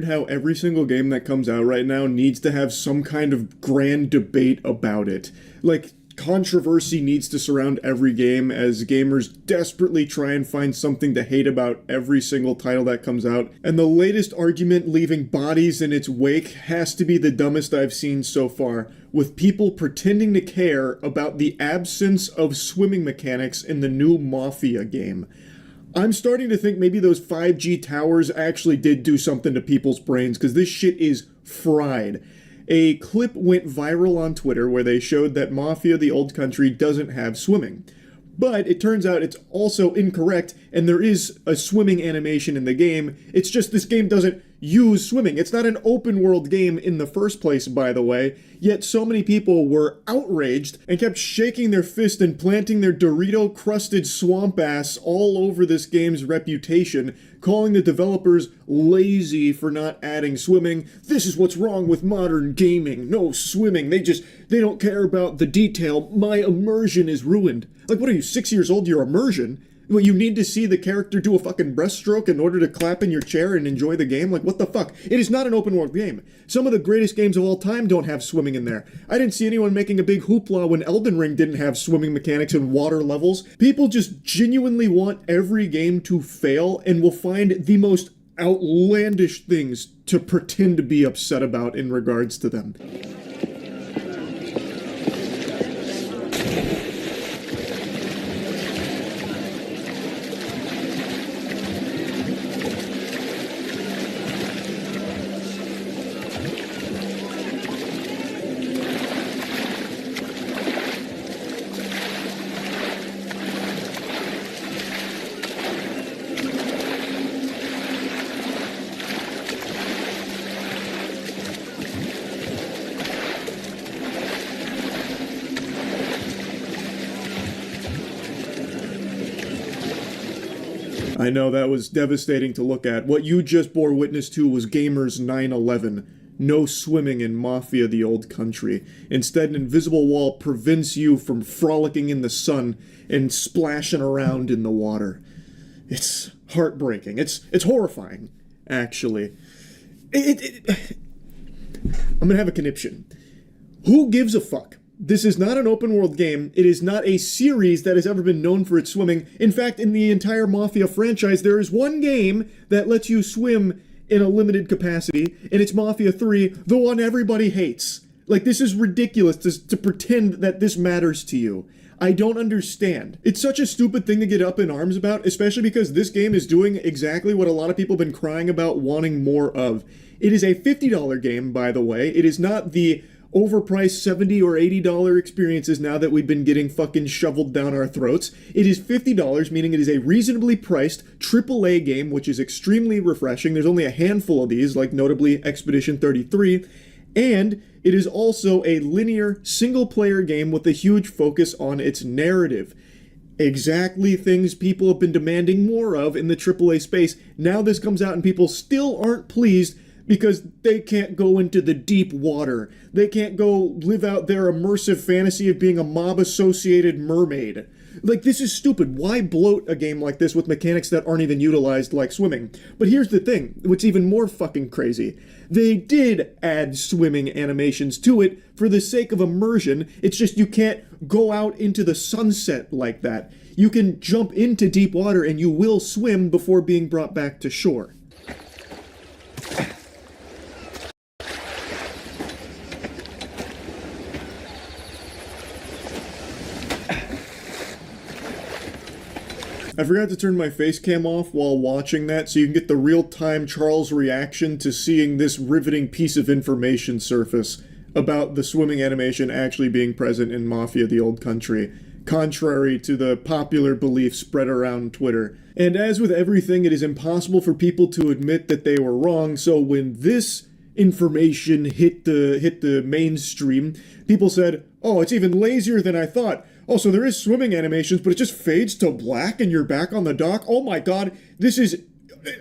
How every single game that comes out right now needs to have some kind of grand debate about it. Like, controversy needs to surround every game as gamers desperately try and find something to hate about every single title that comes out. And the latest argument leaving bodies in its wake has to be the dumbest I've seen so far, with people pretending to care about the absence of swimming mechanics in the new Mafia game. I'm starting to think maybe those 5G towers actually did do something to people's brains, because this shit is fried. A clip went viral on Twitter where they showed that Mafia the Old Country doesn't have swimming. But it turns out it's also incorrect, and there is a swimming animation in the game. It's just this game doesn't use swimming. It's not an open world game in the first place, by the way, yet so many people were outraged and kept shaking their fist and planting their Dorito-crusted swamp ass all over this game's reputation, calling the developers lazy for not adding swimming. This is what's wrong with modern gaming. No swimming. They don't care about the detail. My immersion is ruined. Like, what are you, 6 years old? Your immersion? Well, you need to see the character do a fucking breaststroke in order to clap in your chair and enjoy the game? Like, what the fuck? It is not an open world game. Some of the greatest games of all time don't have swimming in there. I didn't see anyone making a big hoopla when Elden Ring didn't have swimming mechanics and water levels. People just genuinely want every game to fail and will find the most outlandish things to pretend to be upset about in regards to them. I know that was devastating to look at. What you just bore witness to was gamers 9/11. No swimming in Mafia the Old Country. Instead, an invisible wall prevents you from frolicking in the sun and splashing around in the water. It's heartbreaking. It's horrifying, actually. I'm gonna have a conniption. Who gives a fuck? This is not an open world game. It is not a series that has ever been known for its swimming. In fact, in the entire Mafia franchise, there is one game that lets you swim in a limited capacity, and it's Mafia 3, the one everybody hates. Like, this is ridiculous to pretend that this matters to you. I don't understand. It's such a stupid thing to get up in arms about, especially because this game is doing exactly what a lot of people have been crying about wanting more of. It is a $50 game, by the way. It is not the overpriced $70 or $80 experiences now that we've been getting fucking shoveled down our throats. It is $50, meaning it is a reasonably priced AAA game, which is extremely refreshing. There's only a handful of these, like notably Expedition 33, and it is also a linear, single-player game with a huge focus on its narrative. Exactly things people have been demanding more of in the AAA space. Now this comes out and people still aren't pleased because they can't go into the deep water. They can't go live out their immersive fantasy of being a mob-associated mermaid. Like, this is stupid. Why bloat a game like this with mechanics that aren't even utilized like swimming? But here's the thing, what's even more fucking crazy. They did add swimming animations to it for the sake of immersion. It's just you can't go out into the sunset like that. You can jump into deep water and you will swim before being brought back to shore. I forgot to turn my face cam off while watching that so you can get the real-time Charles reaction to seeing this riveting piece of information surface about the swimming animation actually being present in Mafia the Old Country, contrary to the popular belief spread around Twitter. And as with everything, it is impossible for people to admit that they were wrong, so when this information hit the mainstream, people said, "Oh, it's even lazier than I thought. Oh, so there is swimming animations, but it just fades to black and you're back on the dock. Oh my god, this is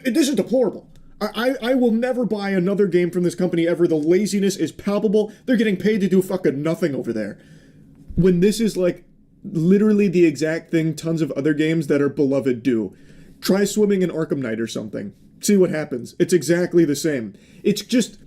deplorable. I will never buy another game from this company ever. The laziness is palpable. They're getting paid to do fucking nothing over there." When this is like literally the exact thing tons of other games that are beloved do. Try swimming in Arkham Knight or something. See what happens. It's exactly the same. It's just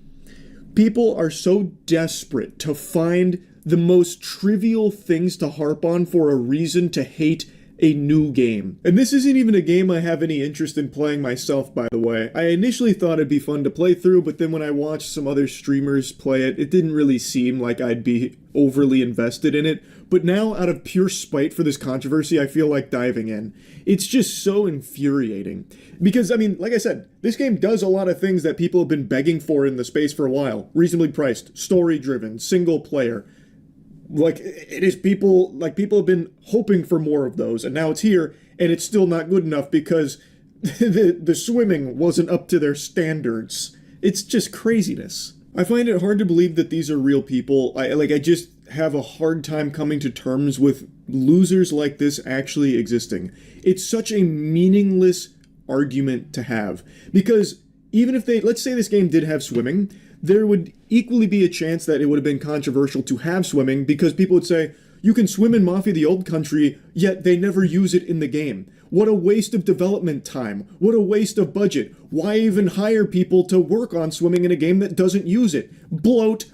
people are so desperate to find the most trivial things to harp on for a reason to hate a new game. And this isn't even a game I have any interest in playing myself, by the way. I initially thought it'd be fun to play through, but then when I watched some other streamers play it, it didn't really seem like I'd be overly invested in it. But now, out of pure spite for this controversy, I feel like diving in. It's just so infuriating. Because, I mean, like I said, this game does a lot of things that people have been begging for in the space for a while. Reasonably priced, story-driven, single-player. Like, it is people have been hoping for more of those, and now it's here, and it's still not good enough because the swimming wasn't up to their standards. It's just craziness. I find it hard to believe that these are real people. I just have a hard time coming to terms with losers like this actually existing. It's such a meaningless argument to have, because even if let's say this game did have swimming, there would equally be a chance that it would have been controversial to have swimming, because people would say, you can swim in Mafia the Old Country, yet they never use it in the game. What a waste of development time. What a waste of budget. Why even hire people to work on swimming in a game that doesn't use it? Bloat.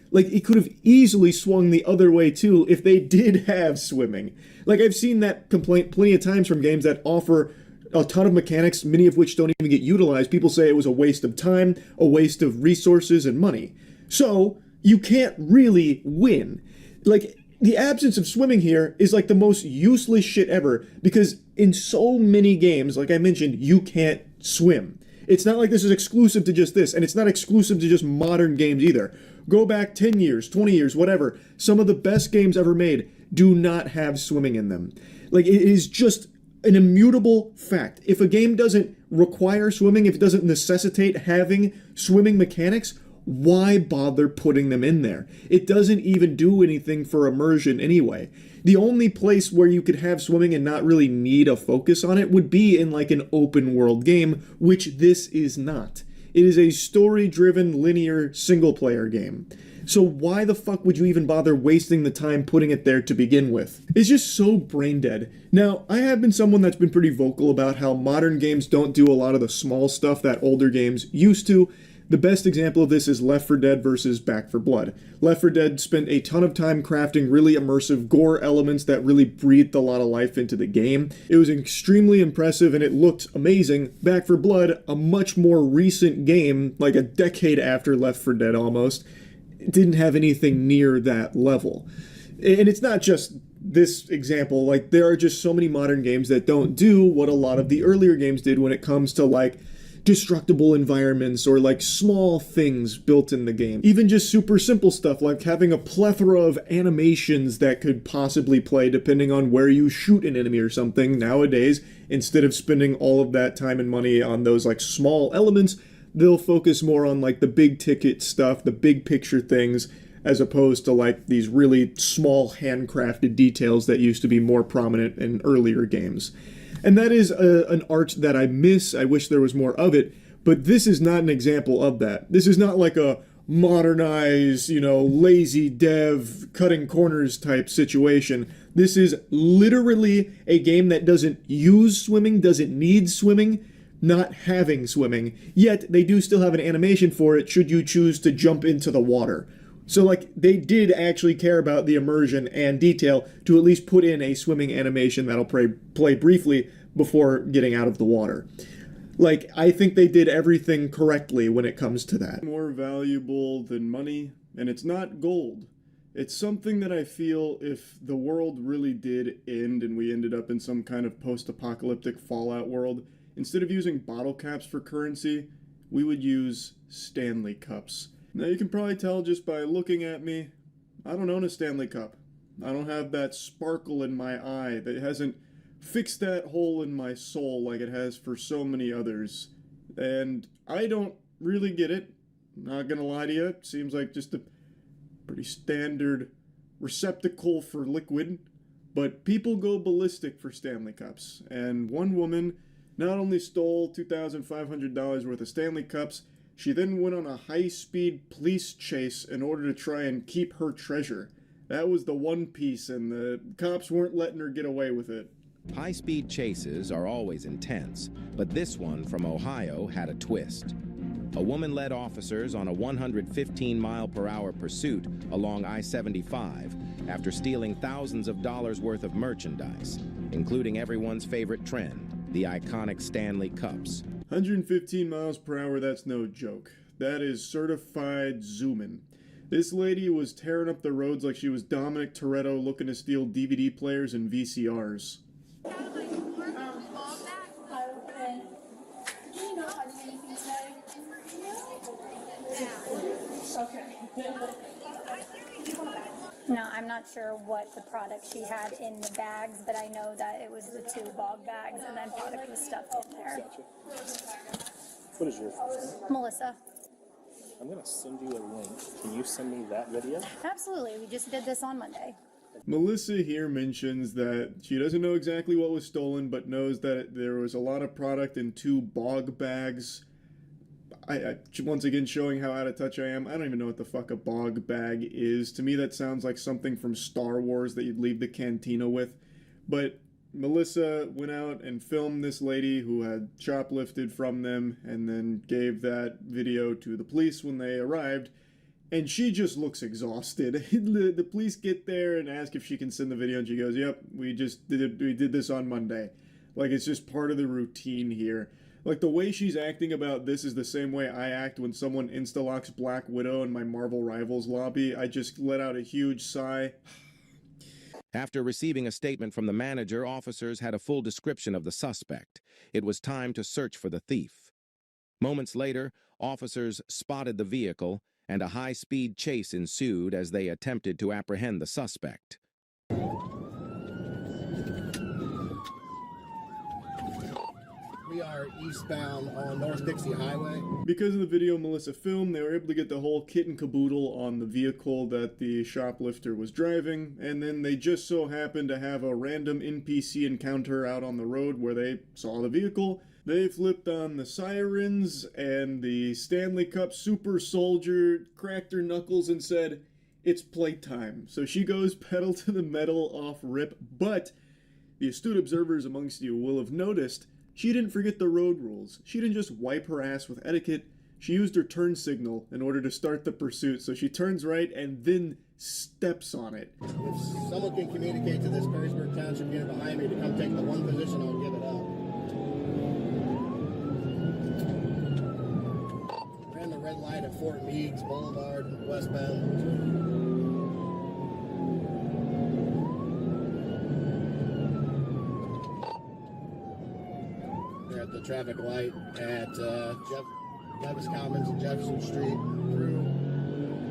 Like, it could have easily swung the other way, too, if they did have swimming. Like, I've seen that complaint plenty of times from games that offer a ton of mechanics, many of which don't even get utilized. People say it was a waste of time, a waste of resources and money. So, you can't really win. Like, the absence of swimming here is like the most useless shit ever, because in so many games, like I mentioned, you can't swim. It's not like this is exclusive to just this, and it's not exclusive to just modern games either. Go back 10 years, 20 years, whatever. Some of the best games ever made do not have swimming in them. Like, it is just an immutable fact. If a game doesn't require swimming, if it doesn't necessitate having swimming mechanics, why bother putting them in there? It doesn't even do anything for immersion anyway. The only place where you could have swimming and not really need a focus on it would be in like an open world game, which this is not. It is a story-driven, linear, single-player game. So why the fuck would you even bother wasting the time putting it there to begin with? It's just so brain dead. Now, I have been someone that's been pretty vocal about how modern games don't do a lot of the small stuff that older games used to. The best example of this is Left 4 Dead versus Back 4 Blood. Left 4 Dead spent a ton of time crafting really immersive gore elements that really breathed a lot of life into the game. It was extremely impressive and it looked amazing. Back 4 Blood, a much more recent game, like a decade after Left 4 Dead almost, didn't have anything near that level. And it's not just this example, like there are just so many modern games that don't do what a lot of the earlier games did when it comes to like destructible environments or like small things built in the game. Even just super simple stuff like having a plethora of animations that could possibly play depending on where you shoot an enemy or something. Nowadays, instead of spending all of that time and money on those like small elements, they'll focus more on like the big ticket stuff, the big picture things, as opposed to like these really small handcrafted details that used to be more prominent in earlier games. And that is an art that I miss. I wish there was more of it, but this is not an example of that. This is not like a modernized, lazy dev, cutting corners type situation. This is literally a game that doesn't use swimming, doesn't need swimming, not having swimming, yet they do still have an animation for it should you choose to jump into the water. So, like, they did actually care about the immersion and detail to at least put in a swimming animation that'll play briefly before getting out of the water. Like, I think they did everything correctly when it comes to that. More valuable than money, and it's not gold. It's something that I feel if the world really did end and we ended up in some kind of post-apocalyptic Fallout world, instead of using bottle caps for currency, we would use Stanley Cups. Now you can probably tell just by looking at me, I don't own a Stanley Cup. I don't have that sparkle in my eye that hasn't fixed that hole in my soul like it has for so many others. And I don't really get it. Not gonna lie to you, it seems like just a pretty standard receptacle for liquid. But people go ballistic for Stanley Cups. And one woman not only stole $2,500 worth of Stanley Cups, she then went on a high-speed police chase in order to try and keep her treasure. That was the one piece, and the cops weren't letting her get away with it. High-speed chases are always intense, but this one from Ohio had a twist. A woman led officers on a 115-mile-per-hour pursuit along I-75 after stealing thousands of dollars worth of merchandise, including everyone's favorite trend, the iconic Stanley Cups. 115 miles per hour, that's no joke. That is certified zooming. This lady was tearing up the roads like she was Dominic Toretto looking to steal DVD players and VCRs. No, I'm not sure what the product she had in the bags, but I know that it was the 2 bog bags and then product was stuffed in there. Gotcha. What is your first name? Melissa. I'm going to send you a link. Can you send me that video? Absolutely. We just did this on Monday. Melissa here mentions that she doesn't know exactly what was stolen, but knows that there was a lot of product in 2 bog bags. I once again showing how out of touch I am. I don't even know what the fuck a bog bag is. To me, that sounds like something from Star Wars that you'd leave the cantina with. But Melissa went out and filmed this lady who had shoplifted from them and then gave that video to the police when they arrived. And she just looks exhausted. The police get there and ask if she can send the video, and she goes, "Yep, we did this on Monday." Like, it's just part of the routine here. Like, the way she's acting about this is the same way I act when someone insta-locks Black Widow in my Marvel Rivals lobby. I just let out a huge sigh. After receiving a statement from the manager, officers had a full description of the suspect. It was time to search for the thief. Moments later, officers spotted the vehicle, and a high-speed chase ensued as they attempted to apprehend the suspect. We are eastbound on North Dixie Highway. Because of the video Melissa filmed, they were able to get the whole kit and caboodle on the vehicle that the shoplifter was driving, and then they just so happened to have a random NPC encounter out on the road where they saw the vehicle. They flipped on the sirens, and the Stanley Cup super soldier cracked her knuckles and said, "It's playtime." So she goes pedal to the metal off rip, but the astute observers amongst you will have noticed she didn't forget the road rules. She didn't just wipe her ass with etiquette. She used her turn signal in order to start the pursuit. So she turns right and then steps on it. If someone can communicate to this Perrysburg Township unit behind me to come take the one position, I'll give it up. Ran the red light at Fort Meigs Boulevard, westbound. The traffic light at Levis Commons and Jefferson Street through.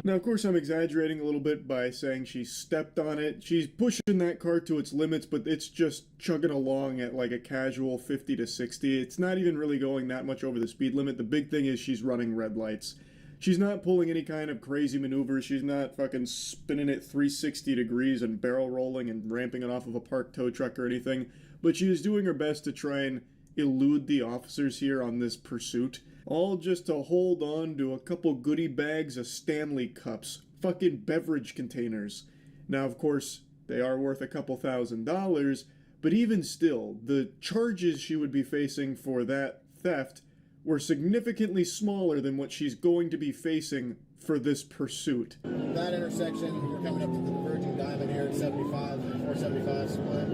Now, of course, I'm exaggerating a little bit by saying she stepped on it. She's pushing that car to its limits, but it's just chugging along at like a casual 50 to 60. It's not even really going that much over the speed limit. The big thing is she's running red lights. She's not pulling any kind of crazy maneuvers. She's not fucking spinning it 360 degrees and barrel rolling and ramping it off of a parked tow truck or anything. But she is doing her best to try and elude the officers here on this pursuit, all just to hold on to a couple goodie bags of Stanley Cups, fucking beverage containers. Now, of course, they are worth a couple $1,000s, but even still, the charges she would be facing for that theft were significantly smaller than what she's going to be facing for this pursuit. That intersection, we're coming up to the Virgin Diamond here at 75, 475 split.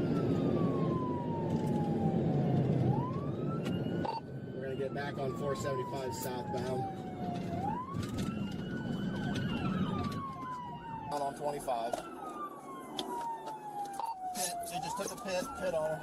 Get back on 475 southbound. On 25. Pit. She just took a pit on her.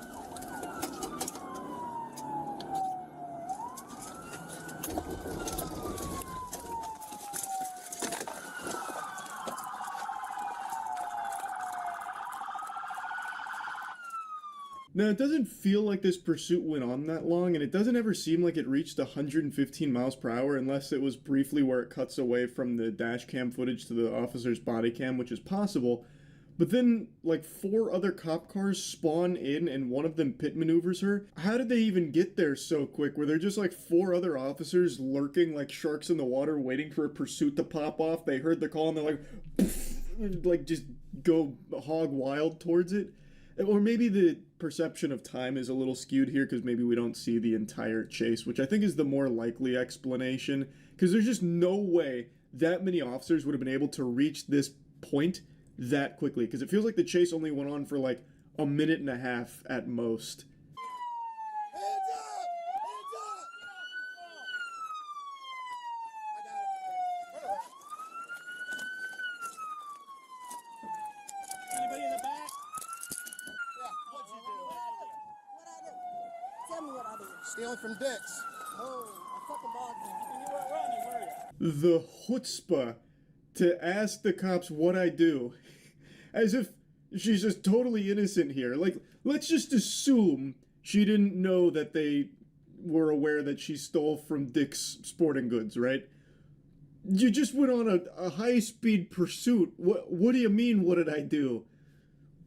Now, it doesn't feel like this pursuit went on that long, and it doesn't ever seem like it reached 115 miles per hour unless it was briefly where it cuts away from the dash cam footage to the officer's body cam, which is possible. But then, like, 4 other cop cars spawn in and one of them pit maneuvers her. How did they even get there so quick? Were there just like 4 other officers lurking like sharks in the water waiting for a pursuit to pop off? They heard the call and they're like, poof, like just go hog wild towards it. Or maybe the perception of time is a little skewed here because maybe we don't see the entire chase, which I think is the more likely explanation. Because there's just no way that many officers would have been able to reach this point that quickly. Because it feels like the chase only went on for like a minute and a half at most. Hands up! Hands up! I got it. Anybody in the back? Yeah, what'd you do? What I do? Tell me what I did. Stealing from dicks. Oh, I fucking bogged me. You weren't running, were you? The chutzpah to ask the cops what I do. As if she's just totally innocent here. Like, let's just assume she didn't know that they were aware that she stole from Dick's Sporting Goods, right? You just went on a high-speed pursuit. What do you mean, what did I do?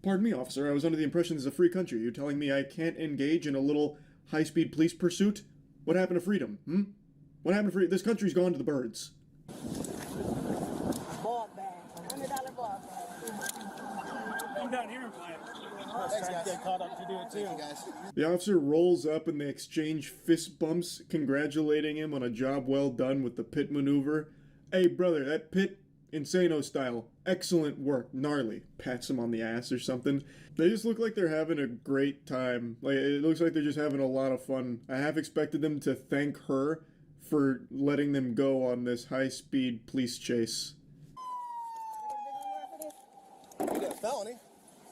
Pardon me, officer, I was under the impression this is a free country. You're telling me I can't engage in a little high-speed police pursuit? What happened to freedom, What happened to freedom? This country's gone to the birds. Bog bag. $100 bog bag. Come down here and play. Thanks, guys. Get caught up to do it too. Thank you, guys. The officer rolls up and they exchange fist bumps, congratulating him on a job well done with the pit maneuver. Hey, brother, that pit, Insano style, excellent work, gnarly. Pats him on the ass or something. They just look like they're having a great time. Like, it looks like they're just having a lot of fun. I half expected them to thank her for letting them go on this high-speed police chase. You got a felony.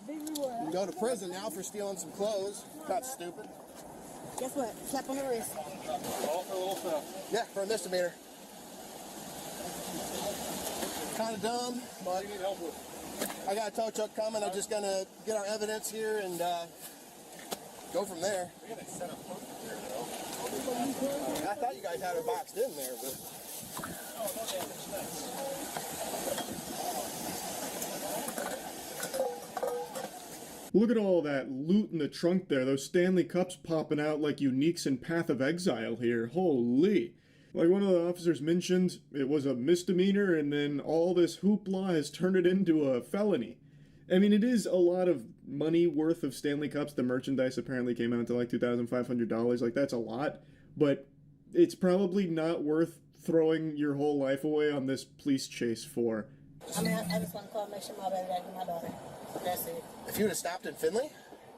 Big You reward. can go to prison now for stealing some clothes. That's stupid. Guess what? Slap on the wrist. All for a little stuff. Yeah, for a misdemeanor. Kind of dumb, but What do you need help with? I got a tow truck coming. I'm just gonna get our evidence here and go from there. We gotta set up here, though. I thought you guys had her boxed in there, but Look at all that loot in the trunk there. Those Stanley Cups popping out like uniques in Path of Exile here. Holy. Like one of the officers mentioned, it was a misdemeanor and then all this hoopla has turned it into a felony. I mean, it is a lot of money worth of Stanley Cups. The merchandise apparently came out to like $2,500. Like, that's a lot. But it's probably not worth throwing your whole life away on this police chase for. I mean, I just want to call and make sure my baby got to my daughter. That's it. if you would have stopped in Findlay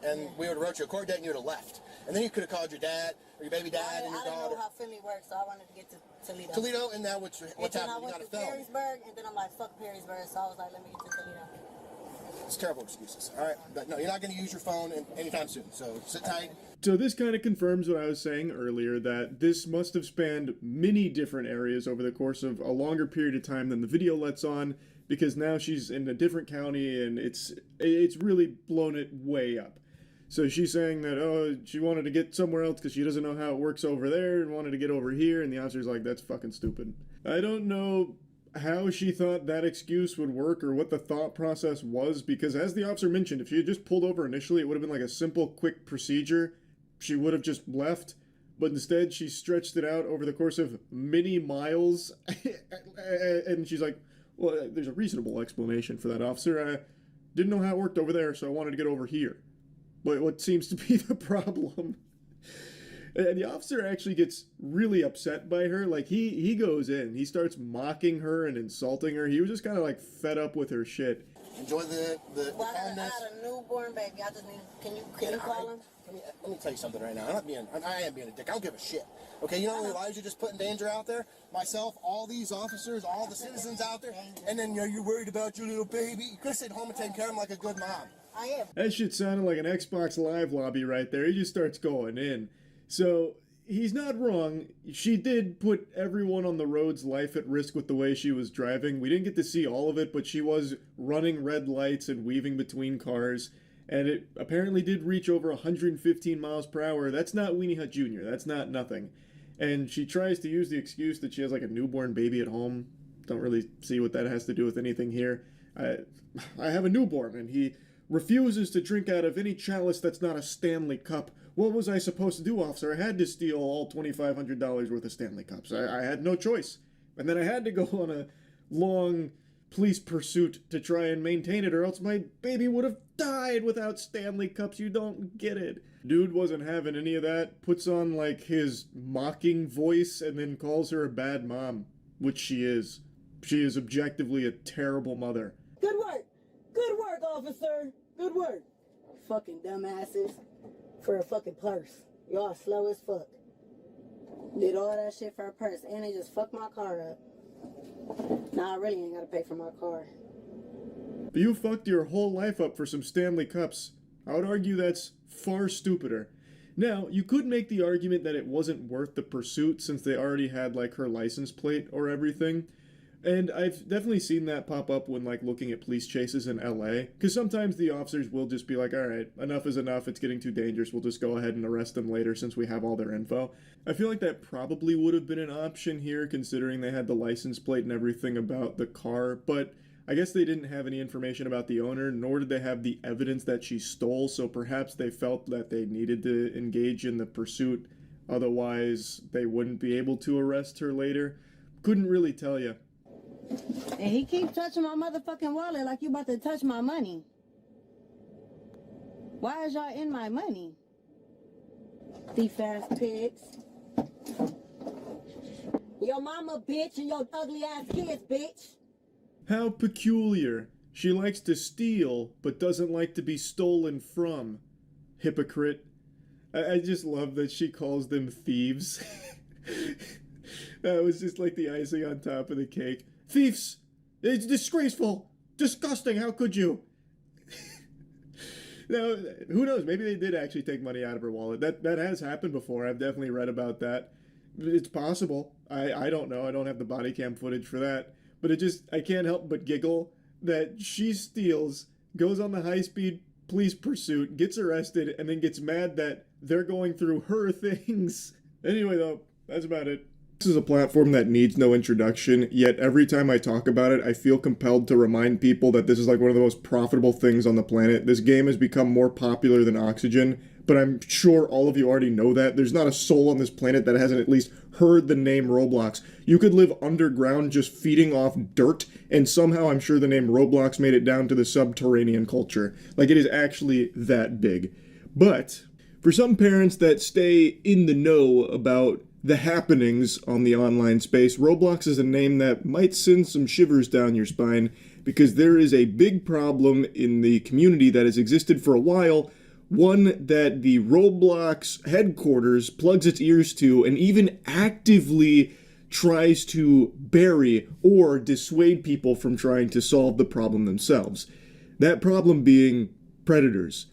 and we would have wrote you a court date and you would have left. And then you could have called your dad or your baby dad and your I didn't daughter. know how Finley works, so I wanted to get to Toledo. Toledo, and now what's And happening? then I You got a went to felony. Perrysburg, and then I'm like, fuck Perrysburg, so I was like, let me get to Toledo. It's terrible excuses. All right, but no, you're not going to use your phone anytime soon. So sit tight. So this kind of confirms what I was saying earlier, that this must have spanned many different areas over the course of a longer period of time than the video lets on, because now she's in a different county and it's really blown it way up. So she's saying that, oh, she wanted to get somewhere else because she doesn't know how it works over there and wanted to get over here, and the officer's like, that's fucking stupid. I don't know how she thought that excuse would work or what the thought process was, because as the officer mentioned, if she had just pulled over initially, it would have been like a simple, quick procedure. She would have just left, but instead she stretched it out over the course of many miles, and she's like, well, there's a reasonable explanation for that, officer. I didn't know how it worked over there, so I wanted to get over here. But what seems to be the problem? And the officer actually gets really upset by her. Like, he goes in. He starts mocking her and insulting her. He was just kind of, like, fed up with her shit. Enjoy the Well, I calmness. had a newborn baby. I just need. Can you call him? Let me tell you something right now. I am being a dick. I don't give a shit. Okay, you know how many lives you just put in danger out there? Myself, all these officers, all the citizens out there, and then you're worried about your little baby. You could have stayed home and taken care of him like a good mom. I am. That shit sounded like an Xbox Live lobby right there. He just starts going in. So, he's not wrong. She did put everyone on the road's life at risk with the way she was driving. We didn't get to see all of it, but she was running red lights and weaving between cars. And it apparently did reach over 115 miles per hour. That's not Weenie Hut Jr. That's not nothing. And she tries to use the excuse that she has like a newborn baby at home. Don't really see what that has to do with anything here. I have a newborn, and he refuses to drink out of any chalice that's not a Stanley Cup. What was I supposed to do, officer? I had to steal all $2,500 worth of Stanley Cups. I had no choice. And then I had to go on a long police pursuit to try and maintain it, or else my baby would have died without Stanley Cups. You don't get it. Dude wasn't having any of that, puts on like his mocking voice and then calls her a bad mom, which she is. She is objectively a terrible mother. Good work. Good work, officer. Good work. Fucking dumbasses. For a fucking purse. Y'all slow as fuck. Did all that shit for a purse, and they just fucked my car up. Nah, I really ain't gotta pay for my car. But you fucked your whole life up for some Stanley Cups. I would argue that's far stupider. Now, you could make the argument that it wasn't worth the pursuit since they already had like her license plate or everything. And I've definitely seen that pop up when like looking at police chases in LA. Because sometimes the officers will just be like, alright, enough is enough, it's getting too dangerous, we'll just go ahead and arrest them later since we have all their info. I feel like that probably would have been an option here considering they had the license plate and everything about the car, but I guess they didn't have any information about the owner, nor did they have the evidence that she stole, so perhaps they felt that they needed to engage in the pursuit, otherwise they wouldn't be able to arrest her later. Couldn't really tell you. And he keeps touching my motherfucking wallet like you about to touch my money. Why is y'all in my money? Thief ass pigs. Your mama bitch and your ugly ass kids bitch. How peculiar. She likes to steal, but doesn't like to be stolen from. Hypocrite. I just love that she calls them thieves. That was just like the icing on top of the cake. Thieves! It's disgraceful! Disgusting! How could you? Now, who knows? Maybe they did actually take money out of her wallet. That has happened before. I've definitely read about that. It's possible. I don't know. I don't have the body cam footage for that. But I can't help but giggle that she steals, goes on the high-speed police pursuit, gets arrested, and then gets mad that they're going through her things. Anyway, though, that's about it. This is a platform that needs no introduction, yet every time I talk about it, I feel compelled to remind people that this is like one of the most profitable things on the planet. This game has become more popular than oxygen, but I'm sure all of you already know that. There's not a soul on this planet that hasn't at least heard the name Roblox. You could live underground just feeding off dirt, and somehow I'm sure the name Roblox made it down to the subterranean culture. Like, it is actually that big. But for some parents that stay in the know about the happenings on the online space, Roblox is a name that might send some shivers down your spine because there is a big problem in the community that has existed for a while, one that the Roblox headquarters plugs its ears to and even actively tries to bury or dissuade people from trying to solve the problem themselves. That problem being predators.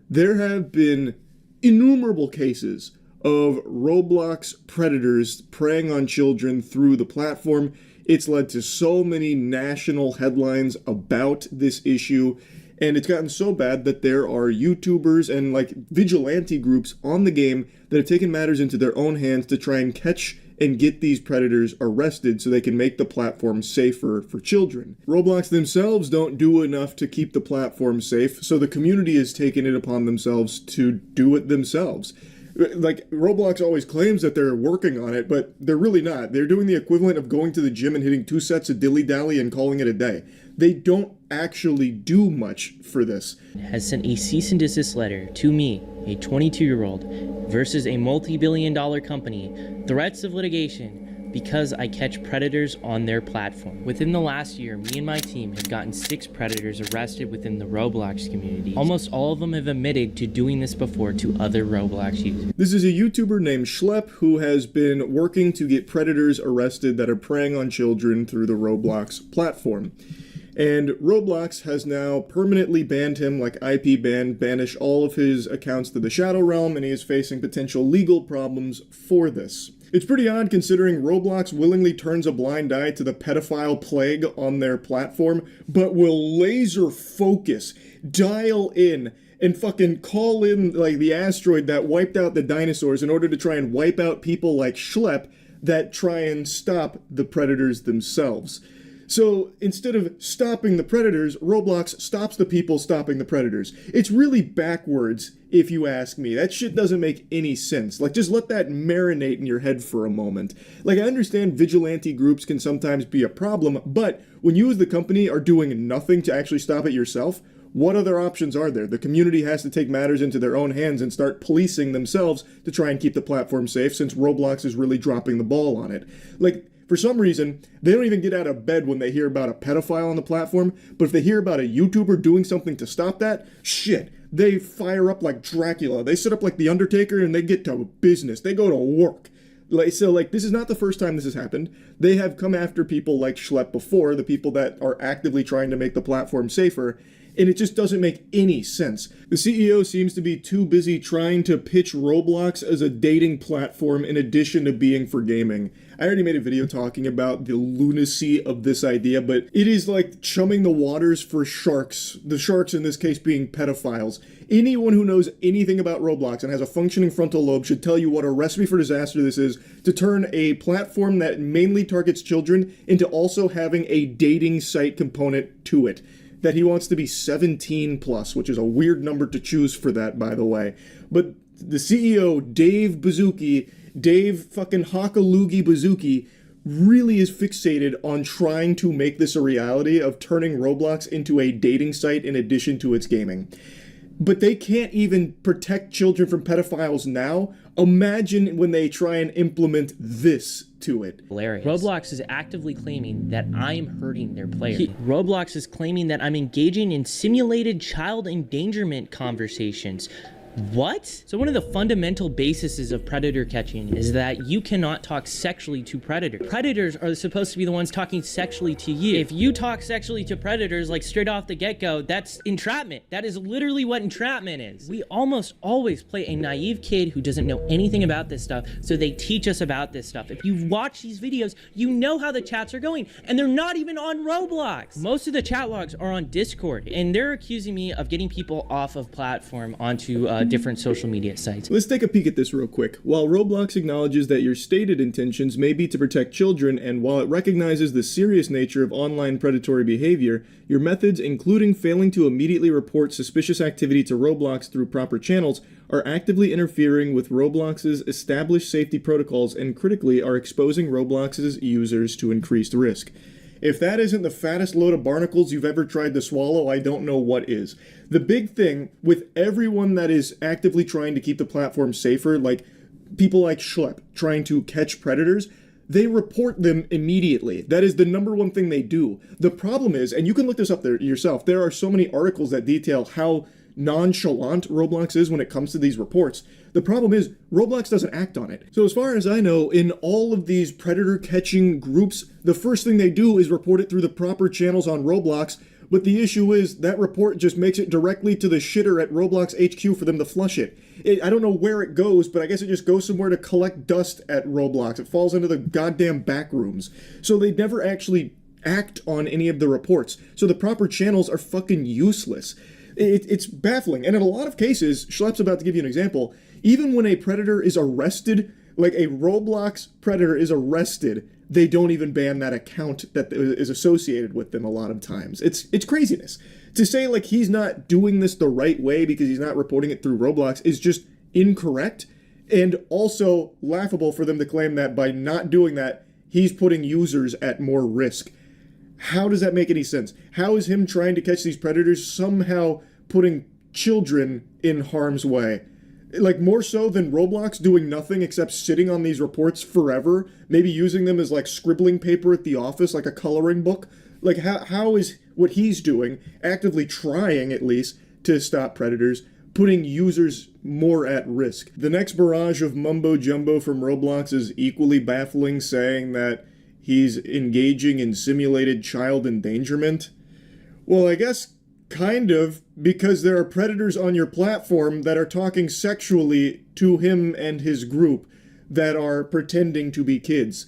There have been innumerable cases of Roblox predators preying on children through the platform. It's led to so many national headlines about this issue, and it's gotten so bad that there are YouTubers and like vigilante groups on the game that have taken matters into their own hands to try and catch and get these predators arrested so they can make the platform safer for children. Roblox themselves don't do enough to keep the platform safe, so the community has taken it upon themselves to do it themselves. Like, Roblox always claims that they're working on it, but they're really not. They're doing the equivalent of going to the gym and hitting 2 sets of dilly-dally and calling it a day. They don't actually do much for this. Has sent a cease and desist letter to me, a 22-year-old, versus a multi-billion-dollar company, threats of litigation, because I catch predators on their platform. Within the last year, me and my team have gotten 6 predators arrested within the Roblox community. Almost all of them have admitted to doing this before to other Roblox users. This is a YouTuber named Schlepp who has been working to get predators arrested that are preying on children through the Roblox platform. And Roblox has now permanently banned him, like IP ban, banished all of his accounts to the Shadow Realm, and he is facing potential legal problems for this. It's pretty odd considering Roblox willingly turns a blind eye to the pedophile plague on their platform, but will laser focus, dial in, and fucking call in like the asteroid that wiped out the dinosaurs in order to try and wipe out people like Schlepp that try and stop the predators themselves. So instead of stopping the predators, Roblox stops the people stopping the predators. It's really backwards, if you ask me. That shit doesn't make any sense. Like, just let that marinate in your head for a moment. Like, I understand vigilante groups can sometimes be a problem, but when you as the company are doing nothing to actually stop it yourself, what other options are there? The community has to take matters into their own hands and start policing themselves to try and keep the platform safe, since Roblox is really dropping the ball on it. Like, for some reason, they don't even get out of bed when they hear about a pedophile on the platform, but if they hear about a YouTuber doing something to stop that, shit, they fire up like Dracula. They sit up like The Undertaker and they get to business. They go to work. So, this is not the first time this has happened. They have come after people like Schlepp before, the people that are actively trying to make the platform safer, and it just doesn't make any sense. The CEO seems to be too busy trying to pitch Roblox as a dating platform in addition to being for gaming. I already made a video talking about the lunacy of this idea, but it is like chumming the waters for sharks. The sharks in this case being pedophiles. Anyone who knows anything about Roblox and has a functioning frontal lobe should tell you what a recipe for disaster this is, to turn a platform that mainly targets children into also having a dating site component to it. That he wants to be 17 plus, which is a weird number to choose for that, by the way. But the CEO, Dave fucking Hakalugi Bazooki, really is fixated on trying to make this a reality of turning Roblox into a dating site in addition to its gaming. But they can't even protect children from pedophiles now. Imagine when they try and implement this to it. Hilarious. Roblox is actively claiming that I'm hurting their players. Roblox is claiming that I'm engaging in simulated child endangerment conversations. What? So one of the fundamental bases of predator catching is that you cannot talk sexually to predators. Predators are supposed to be the ones talking sexually to you. If you talk sexually to predators, like straight off the get-go, that's entrapment. That is literally what entrapment is. We almost always play a naive kid who doesn't know anything about this stuff, so they teach us about this stuff. If you watch these videos, you know how the chats are going, and they're not even on Roblox. Most of the chat logs are on Discord, and they're accusing me of getting people off of platform onto different social media sites. Let's take a peek at this real quick. While Roblox acknowledges that your stated intentions may be to protect children, and while it recognizes the serious nature of online predatory behavior, your methods, including failing to immediately report suspicious activity to Roblox through proper channels, are actively interfering with Roblox's established safety protocols and critically are exposing Roblox's users to increased risk. If that isn't the fattest load of barnacles you've ever tried to swallow, I don't know what is. The big thing with everyone that is actively trying to keep the platform safer, like people like Schlepp trying to catch predators, they report them immediately. That is the number one thing they do. The problem is, and you can look this up there yourself, there are so many articles that detail how nonchalant Roblox is when it comes to these reports. The problem is, Roblox doesn't act on it. So as far as I know, in all of these predator catching groups, the first thing they do is report it through the proper channels on Roblox, but the issue is that report just makes it directly to the shitter at Roblox HQ for them to flush it. I don't know where it goes, but I guess it just goes somewhere to collect dust at Roblox. It falls into the goddamn back rooms. So they never actually act on any of the reports. So the proper channels are fucking useless. It's baffling. And in a lot of cases, Schlepp's about to give you an example, even when a predator is arrested, like a Roblox predator is arrested, they don't even ban that account that is associated with them a lot of times. It's craziness. To say like he's not doing this the right way because he's not reporting it through Roblox is just incorrect, and also laughable for them to claim that by not doing that, he's putting users at more risk. How does that make any sense? How is him trying to catch these predators somehow putting children in harm's way? Like, more so than Roblox doing nothing except sitting on these reports forever, maybe using them as like scribbling paper at the office, like a coloring book. Like, how is what he's doing, actively trying at least, to stop predators, putting users more at risk? The next barrage of mumbo-jumbo from Roblox is equally baffling, saying that he's engaging in simulated child endangerment. Well, I guess kind of, because there are predators on your platform that are talking sexually to him and his group that are pretending to be kids.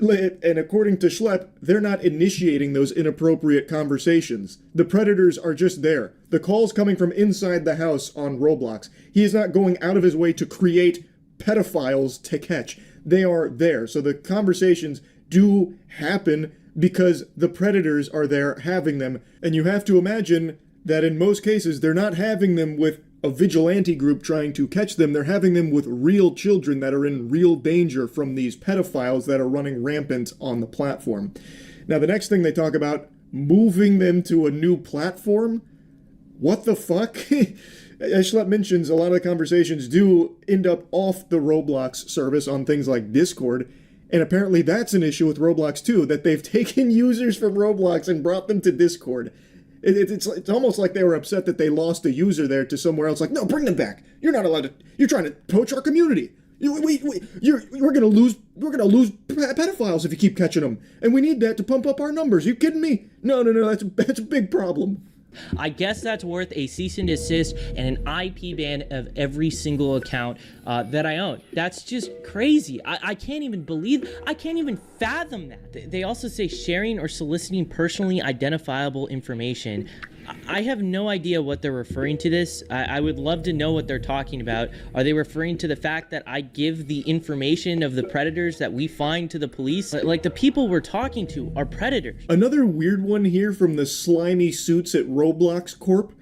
And according to Schlepp, they're not initiating those inappropriate conversations. The predators are just there. The call's coming from inside the house on Roblox. He is not going out of his way to create pedophiles to catch. They are there. So the conversations do happen because the predators are there having them. And you have to imagine that in most cases, they're not having them with a vigilante group trying to catch them. They're having them with real children that are in real danger from these pedophiles that are running rampant on the platform. Now, the next thing they talk about, moving them to a new platform? What the fuck? As Schlepp mentions, a lot of the conversations do end up off the Roblox service on things like Discord, and apparently that's an issue with Roblox too, that they've taken users from Roblox and brought them to Discord. It's almost like they were upset that they lost a user there to somewhere else. Like, no, bring them back. You're not allowed to. You're trying to poach our community. We're gonna lose pedophiles if you keep catching them, and we need that to pump up our numbers. You kidding me? No, that's a big problem. I guess that's worth a cease and desist and an IP ban of every single account that I own. That's just crazy. I can't even fathom that. They also say sharing or soliciting personally identifiable information. I have no idea what they're referring to this. I would love to know what they're talking about. Are they referring to the fact that I give the information of the predators that we find to the police? Like, the people we're talking to are predators. Another weird one here from the slimy suits at Roblox Corp.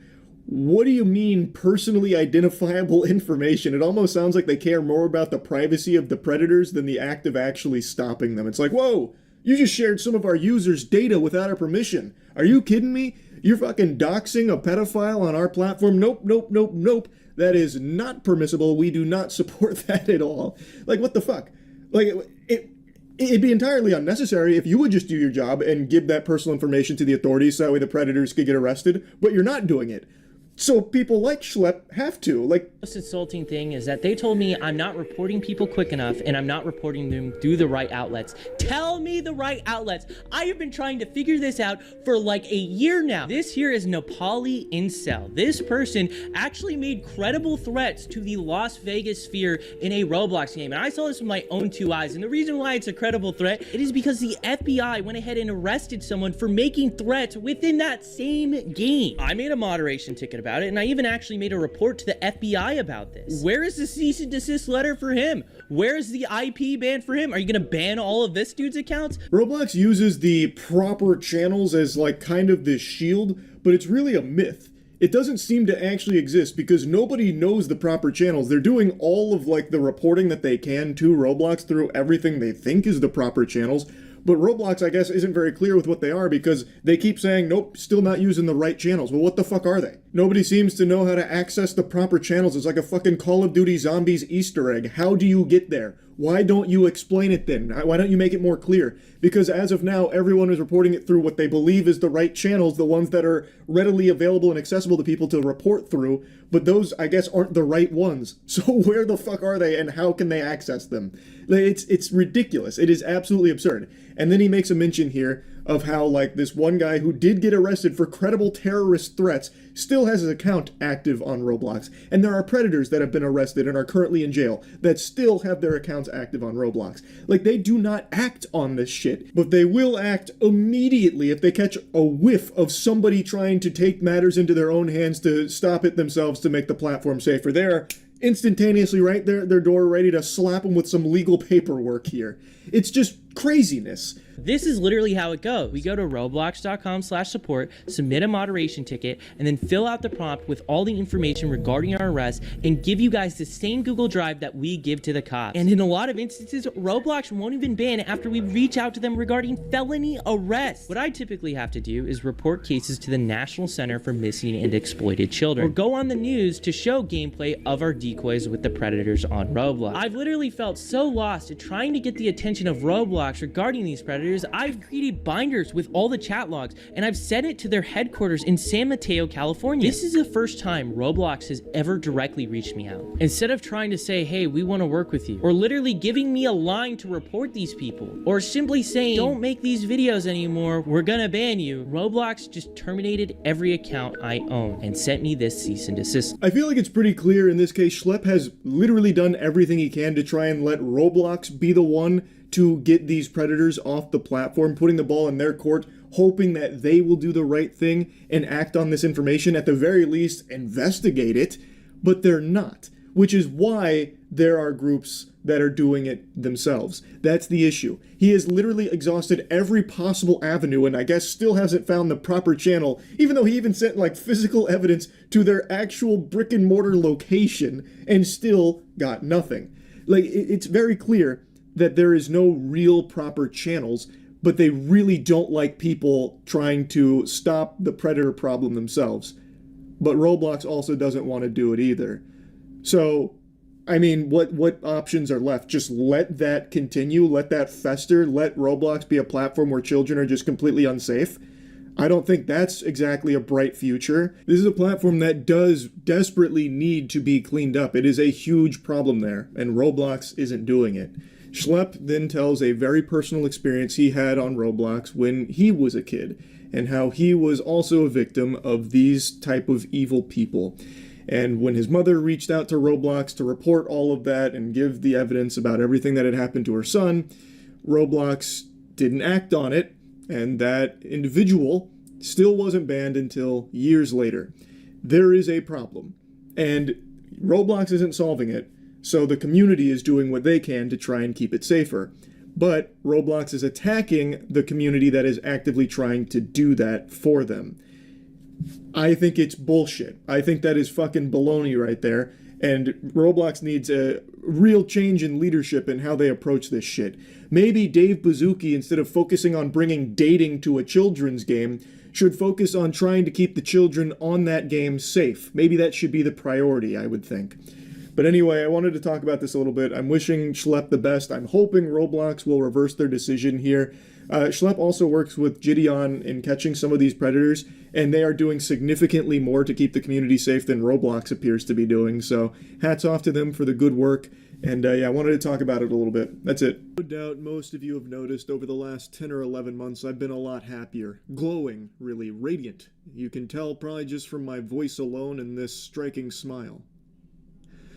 What do you mean personally identifiable information? It almost sounds like they care more about the privacy of the predators than the act of actually stopping them. It's like, whoa, you just shared some of our users' data without our permission. Are you kidding me? You're fucking doxing a pedophile on our platform? Nope. That is not permissible. We do not support that at all. Like, what the fuck? Like, it'd be entirely unnecessary if you would just do your job and give that personal information to the authorities so that way the predators could get arrested, but you're not doing it. So people like Schlepp have to. Like, the most insulting thing is that they told me I'm not reporting people quick enough and I'm not reporting them through the right outlets. Tell me the right outlets. I have been trying to figure this out for like a year now. This here is Nepali Incel. This person actually made credible threats to the Las Vegas sphere in a Roblox game. And I saw this with my own two eyes. And the reason why it's a credible threat, it is because the FBI went ahead and arrested someone for making threats within that same game. I made a moderation ticket about it, and I even actually made a report to the FBI about this. Where is the cease and desist letter for him? Where is the IP ban for him? Are you gonna ban all of this dude's accounts? Roblox uses the proper channels as like kind of this shield, but it's really a myth. It doesn't seem to actually exist because nobody knows the proper channels. They're doing all of like the reporting that they can to Roblox through everything they think is the proper channels. But Roblox, I guess, isn't very clear with what they are because they keep saying, nope, still not using the right channels. Well, what the fuck are they? Nobody seems to know how to access the proper channels. It's like a fucking Call of Duty Zombies Easter egg. How do you get there? Why don't you explain it then? Why don't you make it more clear? Because as of now, everyone is reporting it through what they believe is the right channels, the ones that are readily available and accessible to people to report through, but those, I guess, aren't the right ones. So where the fuck are they and how can they access them? It's ridiculous. It is absolutely absurd. And then he makes a mention here of how, like, this one guy who did get arrested for credible terrorist threats still has his account active on Roblox. And there are predators that have been arrested and are currently in jail that still have their accounts active on Roblox. Like, they do not act on this shit, but they will act immediately if they catch a whiff of somebody trying to take matters into their own hands to stop it themselves to make the platform safer. They're instantaneously right there at their door ready to slap them with some legal paperwork here. It's just craziness. This is literally how it goes. We go to roblox.com/support, submit a moderation ticket, and then fill out the prompt with all the information regarding our arrest and give you guys the same Google Drive that we give to the cops. And in a lot of instances, Roblox won't even ban after we reach out to them regarding felony arrest. What I typically have to do is report cases to the National Center for Missing and Exploited Children, or go on the news to show gameplay of our decoys with the predators on Roblox. I've literally felt so lost at trying to get the attention of Roblox regarding these predators. I've created binders with all the chat logs, and I've sent it to their headquarters in San Mateo, California. This is the first time Roblox has ever directly reached me out. Instead of trying to say, hey, we want to work with you, or literally giving me a line to report these people, or simply saying, don't make these videos anymore, we're gonna ban you, Roblox just terminated every account I own and sent me this cease and desist. I feel like it's pretty clear in this case, Schlepp has literally done everything he can to try and let Roblox be the one to get these predators off the platform, putting the ball in their court, hoping that they will do the right thing and act on this information, at the very least investigate it, but they're not. Which is why there are groups that are doing it themselves. That's the issue. He has literally exhausted every possible avenue and I guess still hasn't found the proper channel, even though he even sent like physical evidence to their actual brick and mortar location and still got nothing. Like, it's very clear that there is no real proper channels, but they really don't like people trying to stop the predator problem themselves. But Roblox also doesn't want to do it either. So, I mean, what options are left? Just let that continue, let that fester, let Roblox be a platform where children are just completely unsafe? I don't think that's exactly a bright future. This is a platform that does desperately need to be cleaned up. It is a huge problem there, and Roblox isn't doing it. Schlepp then tells a very personal experience he had on Roblox when he was a kid, and how he was also a victim of these type of evil people. And when his mother reached out to Roblox to report all of that and give the evidence about everything that had happened to her son, Roblox didn't act on it, and that individual still wasn't banned until years later. There is a problem, and Roblox isn't solving it, so the community is doing what they can to try and keep it safer. But Roblox is attacking the community that is actively trying to do that for them. I think it's bullshit. I think that is fucking baloney right there. And Roblox needs a real change in leadership in how they approach this shit. Maybe Dave Bazzucchi, instead of focusing on bringing dating to a children's game, should focus on trying to keep the children on that game safe. Maybe that should be the priority, I would think. But anyway, I wanted to talk about this a little bit. I'm wishing Schlepp the best. I'm hoping Roblox will reverse their decision here. Schlepp also works with Gideon in catching some of these predators, and they are doing significantly more to keep the community safe than Roblox appears to be doing. So hats off to them for the good work. And yeah, I wanted to talk about it a little bit. That's it. No doubt most of you have noticed over the last 10 or 11 months I've been a lot happier. Glowing, really, radiant. You can tell probably just from my voice alone and this striking smile.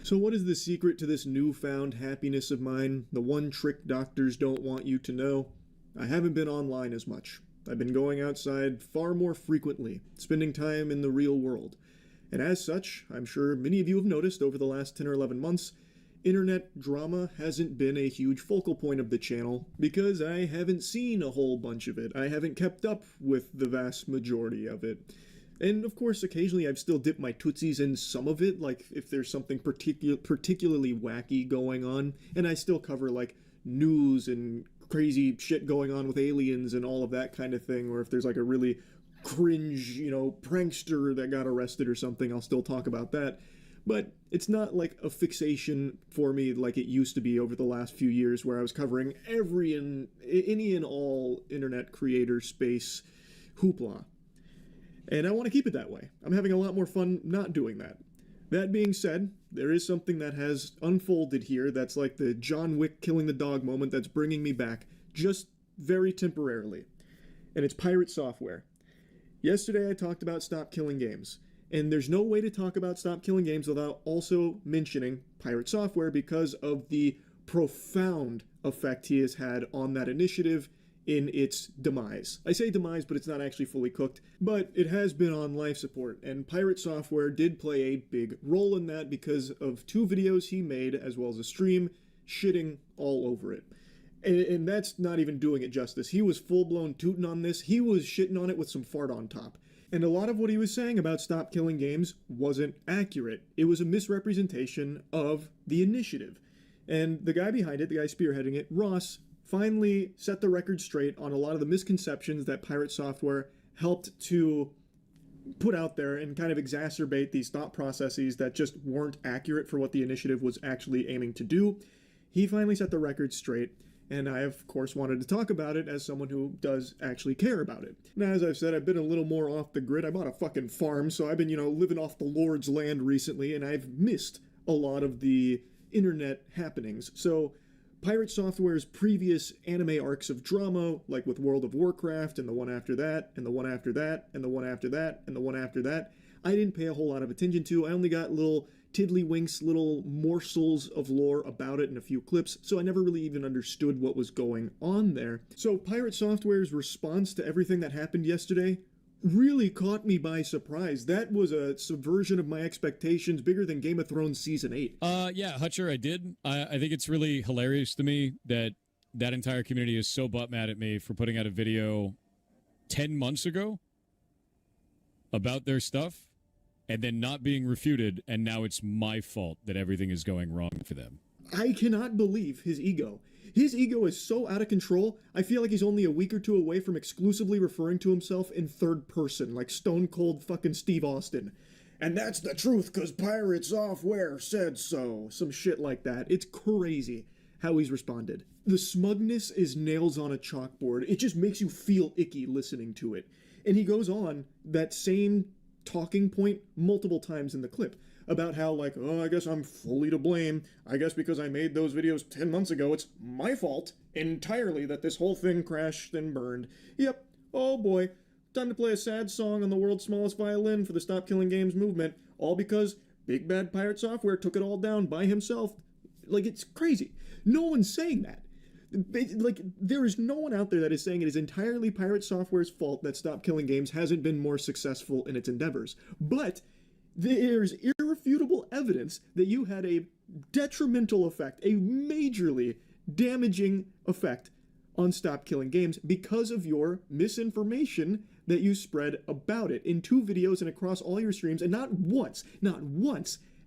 So what is the secret to this newfound happiness of mine? The one trick doctors don't want you to know? I haven't been online as much. I've been going outside far more frequently, spending time in the real world. And as such, I'm sure many of you have noticed over the last 10 or 11 months, internet drama hasn't been a huge focal point of the channel because I haven't seen a whole bunch of it. I haven't kept up with the vast majority of it. And of course, occasionally I've still dipped my tootsies in some of it, like if there's something particularly wacky going on, and I still cover like news and crazy shit going on with aliens and all of that kind of thing, or if there's like a really cringe, prankster that got arrested or something, I'll still talk about that. But it's not like a fixation for me like it used to be over the last few years where I was covering any and all internet creator space hoopla. And I want to keep it that way. I'm having a lot more fun not doing that. That being said, there is something that has unfolded here that's like the John Wick killing the dog moment that's bringing me back, just very temporarily. And it's pirate software. Yesterday I talked about Stop Killing Games. And there's no way to talk about Stop Killing Games without also mentioning pirate software because of the profound effect he has had on that initiative in its demise. I say demise, but it's not actually fully cooked, but it has been on life support, and pirate software did play a big role in that because of 2 videos he made, as well as a stream, shitting all over it. And that's not even doing it justice. He was full-blown tooting on this. He was shitting on it with some fart on top. And a lot of what he was saying about Stop Killing Games wasn't accurate. It was a misrepresentation of the initiative. And the guy behind it, the guy spearheading it, Ross, finally set the record straight on a lot of the misconceptions that pirate software helped to put out there and kind of exacerbate these thought processes that just weren't accurate for what the initiative was actually aiming to do. He finally set the record straight, and I, of course, wanted to talk about it as someone who does actually care about it. Now, as I've said, I've been a little more off the grid. I bought a fucking farm, so I've been, living off the Lord's land recently, and I've missed a lot of the internet happenings. So pirate software's previous anime arcs of drama, like with World of Warcraft, and the one after that, and the one after that, and the one after that, and the one after that, I didn't pay a whole lot of attention to. I only got little tiddlywinks, little morsels of lore about it in a few clips, so I never really even understood what was going on there. So pirate software's response to everything that happened yesterday really caught me by surprise. That was a subversion of my expectations, bigger than Game of Thrones Season 8. Yeah, Hutcher, I did. I think it's really hilarious to me that that entire community is so butt mad at me for putting out a video 10 months ago about their stuff and then not being refuted, and now it's my fault that everything is going wrong for them. I cannot believe his ego. His ego is so out of control, I feel like he's only a week or two away from exclusively referring to himself in third person, like stone cold fucking Steve Austin. And that's the truth, 'cause Pirate Software said so. Some shit like that. It's crazy how he's responded. The smugness is nails on a chalkboard. It just makes you feel icky listening to it. And he goes on that same talking point multiple times in the clip about how, like, oh, I guess I'm fully to blame. I guess because I made those videos 10 months ago, it's my fault entirely that this whole thing crashed and burned. Yep. Oh boy. Time to play a sad song on the world's smallest violin for the Stop Killing Games movement, all because Big Bad Pirate Software took it all down by himself. Like, it's crazy. No one's saying that. Like, there is no one out there that is saying it is entirely Pirate Software's fault that Stop Killing Games hasn't been more successful in its endeavors. But there's irrefutable evidence that you had a detrimental effect, a majorly damaging effect on Stop Killing Games because of your misinformation that you spread about it in 2 videos and across all your streams, and not once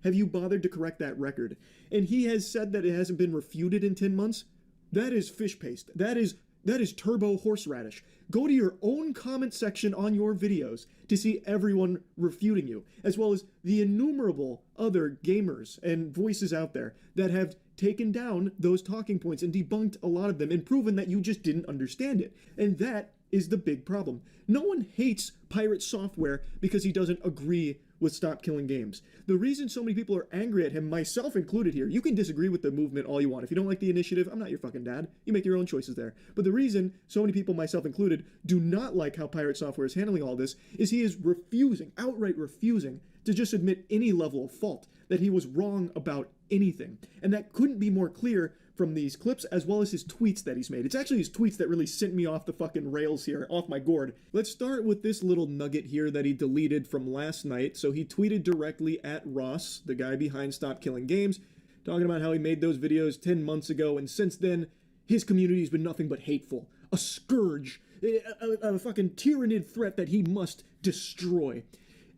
have you bothered to correct that record. And he has said that it hasn't been refuted in 10 months. That is fish paste. That is turbo horseradish. Go to your own comment section on your videos to see everyone refuting you, as well as the innumerable other gamers and voices out there that have taken down those talking points and debunked a lot of them and proven that you just didn't understand it. And that is the big problem. No one hates Pirate Software because he doesn't agree with Stop Killing Games. The reason so many people are angry at him, myself included here, you can disagree with the movement all you want. If you don't like the initiative, I'm not your fucking dad. You make your own choices there. But the reason so many people, myself included, do not like how Pirate Software is handling all this is he is refusing, outright refusing, to just admit any level of fault, that he was wrong about anything. And that couldn't be more clear from these clips as well as his tweets that he's made. It's actually his tweets that really sent me off the fucking rails here, off my gourd. Let's start with this little nugget here that he deleted from last night. So he tweeted directly at Ross, the guy behind Stop Killing Games, talking about how he made those videos 10 months ago, and since then, his community has been nothing but hateful. A scourge, a fucking tyrannid threat that he must destroy.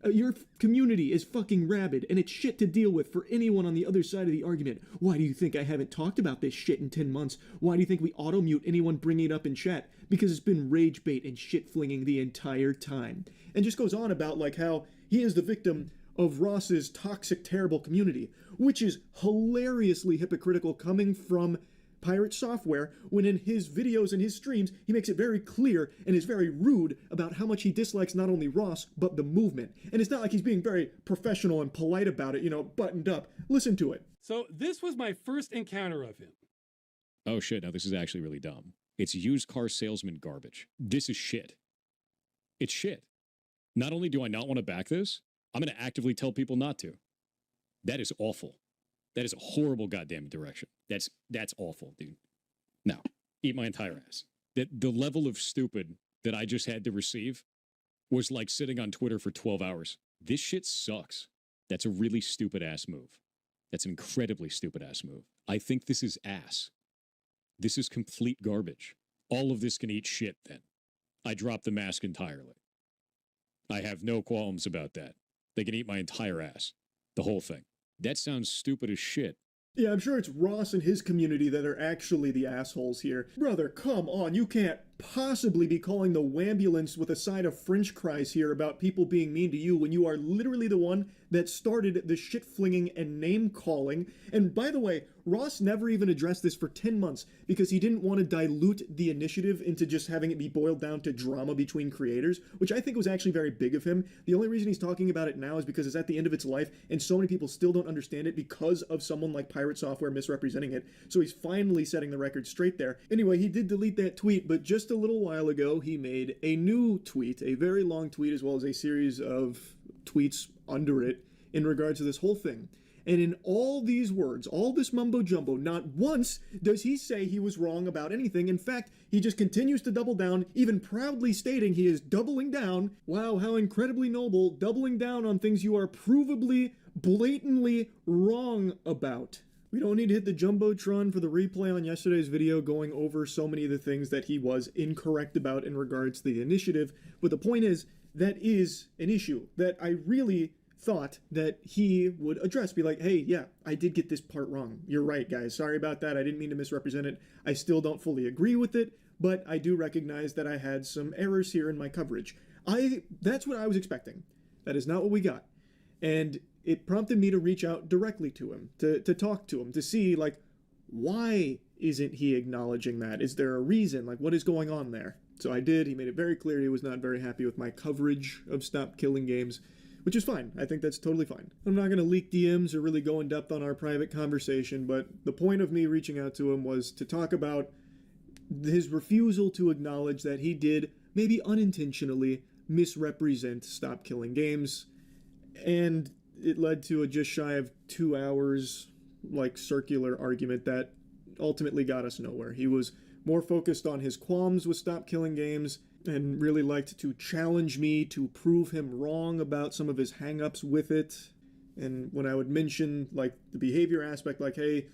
Your community is fucking rabid, and it's shit to deal with for anyone on the other side of the argument. Why do you think I haven't talked about this shit in 10 months? Why do you think we auto-mute anyone bringing it up in chat? Because it's been rage bait and shit-flinging the entire time. And just goes on about, like, how he is the victim of Ross's toxic, terrible community, which is hilariously hypocritical coming from Pirate Software, when in his videos and his streams, he makes it very clear and is very rude about how much he dislikes not only Ross, but the movement. And it's not like he's being very professional and polite about it, you know, buttoned up. Listen to it. So this was my first encounter of him. Oh shit, now this is actually really dumb. It's used car salesman garbage. This is shit. It's shit. Not only do I not want to back this, I'm going to actively tell people not to. That is awful. That is a horrible goddamn direction. That's awful, dude. No, eat my entire ass. The level of stupid that I just had to receive was like sitting on Twitter for 12 hours. This shit sucks. That's a really stupid ass move. That's an incredibly stupid ass move. I think this is ass. This is complete garbage. All of this can eat shit then. I drop the mask entirely. I have no qualms about that. They can eat my entire ass. The whole thing. That sounds stupid as shit. Yeah, I'm sure it's Ross and his community that are actually the assholes here. Brother, come on, you can't possibly be calling the wambulance with a side of French fries here about people being mean to you when you are literally the one that started the shit-flinging and name-calling. And by the way, Ross never even addressed this for 10 months because he didn't want to dilute the initiative into just having it be boiled down to drama between creators, which I think was actually very big of him. The only reason he's talking about it now is because it's at the end of its life and so many people still don't understand it because of someone like Pirate Software misrepresenting it. So he's finally setting the record straight there. Anyway, he did delete that tweet, but just a little while ago, he made a new tweet, a very long tweet, as well as a series of tweets under it in regards to this whole thing. And in all these words, all this mumbo jumbo, not once does he say he was wrong about anything. In fact, he just continues to double down, even proudly stating he is doubling down. Wow, how incredibly noble, doubling down on things you are provably, blatantly wrong about. We don't need to hit the Jumbotron for the replay on yesterday's video going over so many of the things that he was incorrect about in regards to the initiative, but the point is, that is an issue that I really thought that he would address. Be like, hey, yeah, I did get this part wrong. You're right, guys. Sorry about that. I didn't mean to misrepresent it. I still don't fully agree with it, but I do recognize that I had some errors here in my coverage. That's what I was expecting. That is not what we got. And it prompted me to reach out directly to him, to talk to him, to see, like, why isn't he acknowledging that? Is there a reason? Like, what is going on there? So I did. He made it very clear he was not very happy with my coverage of Stop Killing Games, which is fine. I think that's totally fine. I'm not going to leak DMs or really go in depth on our private conversation, but the point of me reaching out to him was to talk about his refusal to acknowledge that he did, maybe unintentionally, misrepresent Stop Killing Games, and it led to a just shy of 2 hours, like, circular argument that ultimately got us nowhere. He was more focused on his qualms with Stop Killing Games and really liked to challenge me to prove him wrong about some of his hang-ups with it. And when I would mention, like, the behavior aspect, like, hey,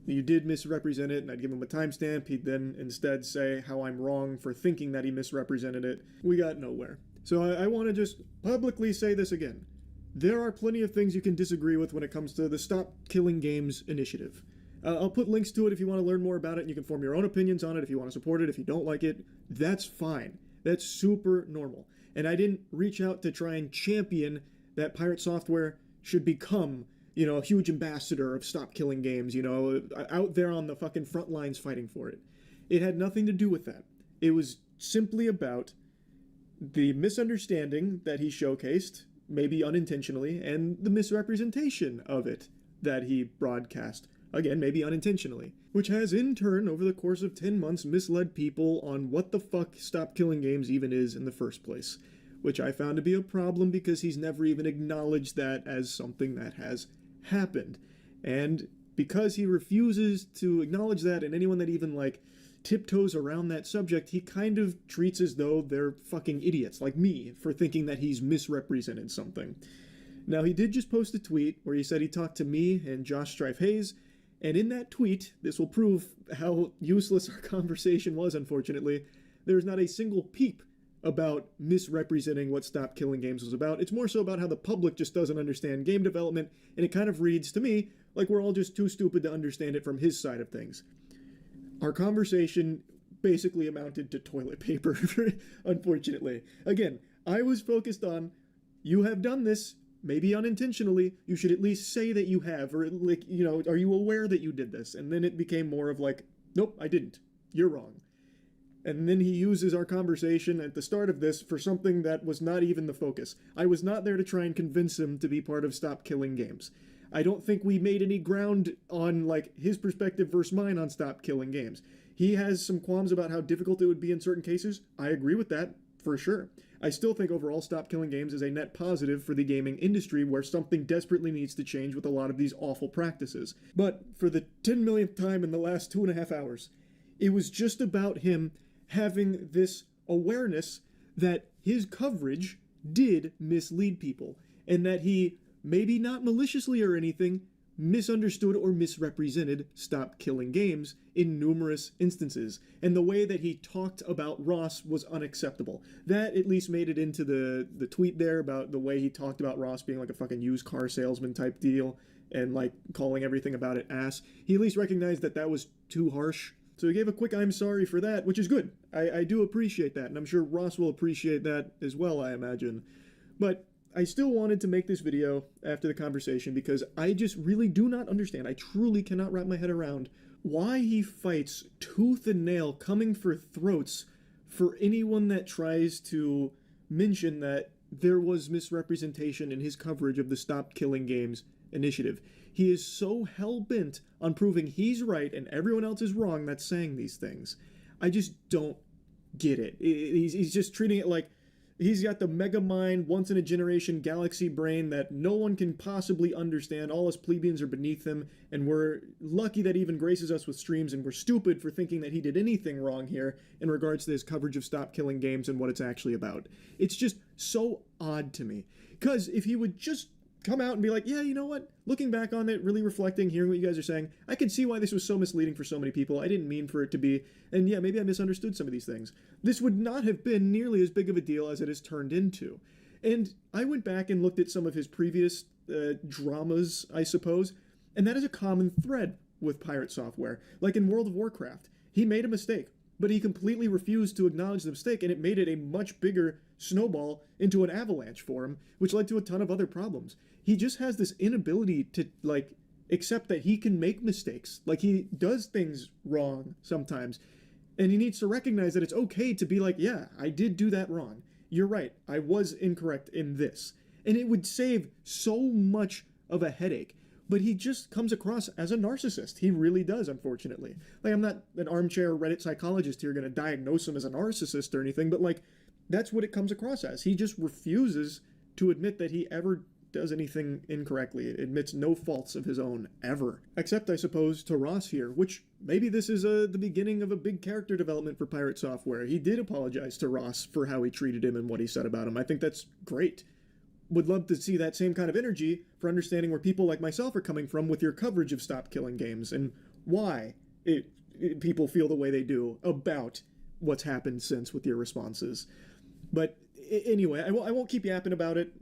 you did misrepresent it, and I'd give him a timestamp, he'd then instead say how I'm wrong for thinking that he misrepresented it. We got nowhere. So I want to just publicly say this again. There are plenty of things you can disagree with when it comes to the Stop Killing Games initiative. I'll put links to it if you want to learn more about it, and you can form your own opinions on it if you want to support it. If you don't like it, that's fine. That's super normal. And I didn't reach out to try and champion that Pirate Software should become, a huge ambassador of Stop Killing Games, out there on the fucking front lines fighting for it. It had nothing to do with that. It was simply about the misunderstanding that he showcased, maybe unintentionally, and the misrepresentation of it that he broadcast. Again, maybe unintentionally, which has in turn, over the course of 10 months, misled people on what the fuck Stop Killing Games even is in the first place, which I found to be a problem because he's never even acknowledged that as something that has happened. And because he refuses to acknowledge that, and anyone that even, tiptoes around that subject, he kind of treats as though they're fucking idiots, like me, for thinking that he's misrepresented something. Now, he did just post a tweet where he said he talked to me and Josh Strife-Hayes, and in that tweet, this will prove how useless our conversation was, unfortunately, there's not a single peep about misrepresenting what Stop Killing Games was about. It's more so about how the public just doesn't understand game development, and it kind of reads, to me, like we're all just too stupid to understand it from his side of things. Our conversation basically amounted to toilet paper, unfortunately. Again, I was focused on, you have done this, maybe unintentionally, you should at least say that you have, or are you aware that you did this? And then it became more of like, nope, I didn't. You're wrong. And then he uses our conversation at the start of this for something that was not even the focus. I was not there to try and convince him to be part of Stop Killing Games. I don't think we made any ground on, his perspective versus mine on Stop Killing Games. He has some qualms about how difficult it would be in certain cases. I agree with that, for sure. I still think overall Stop Killing Games is a net positive for the gaming industry where something desperately needs to change with a lot of these awful practices. But for the 10 millionth time in the last 2.5 hours, it was just about him having this awareness that his coverage did mislead people, and that he, maybe not maliciously or anything, misunderstood or misrepresented Stop Killing Games in numerous instances. And the way that he talked about Ross was unacceptable. That at least made it into the tweet there about the way he talked about Ross being like a fucking used car salesman type deal and calling everything about it ass. He at least recognized that that was too harsh. So he gave a quick I'm sorry for that, which is good. I do appreciate that, and I'm sure Ross will appreciate that as well, I imagine. But I still wanted to make this video after the conversation because I just really do not understand, I truly cannot wrap my head around why he fights tooth and nail coming for throats for anyone that tries to mention that there was misrepresentation in his coverage of the Stop Killing Games initiative. He is so hell-bent on proving he's right and everyone else is wrong that's saying these things. I just don't get it. He's just treating it like He's got the mega mind, once in a generation galaxy brain that no one can possibly understand. All us plebeians are beneath him, and we're lucky that he even graces us with streams, and we're stupid for thinking that he did anything wrong here in regards to his coverage of Stop Killing Games and what it's actually about. It's just so odd to me. Because if he would just come out and be like, yeah, you know what? Looking back on it, really reflecting, hearing what you guys are saying, I can see why this was so misleading for so many people. I didn't mean for it to be, and yeah, maybe I misunderstood some of these things. This would not have been nearly as big of a deal as it has turned into. And I went back and looked at some of his previous dramas, I suppose, and that is a common thread with pirate software. Like in World of Warcraft, he made a mistake, but he completely refused to acknowledge the mistake, and it made it a much bigger snowball into an avalanche for him, which led to a ton of other problems. He just has this inability to, like, accept that he can make mistakes. Like, he does things wrong sometimes, and he needs to recognize that it's okay to be like, yeah, I did do that wrong. You're right, I was incorrect in this. And it would save so much of a headache. But he just comes across as a narcissist. He really does, unfortunately. Like, I'm not an armchair Reddit psychologist here going to diagnose him as a narcissist or anything, but, like, that's what it comes across as. He just refuses to admit that he ever does anything incorrectly. It admits no faults of his own, ever. Except, I suppose, to Ross here, which maybe this is the beginning of a big character development for Pirate Software. He did apologize to Ross for how he treated him and what he said about him. I think that's great. Would love to see that same kind of energy for understanding where people like myself are coming from with your coverage of Stop Killing Games and why people feel the way they do about what's happened since with your responses. But anyway, I won't keep yapping about it.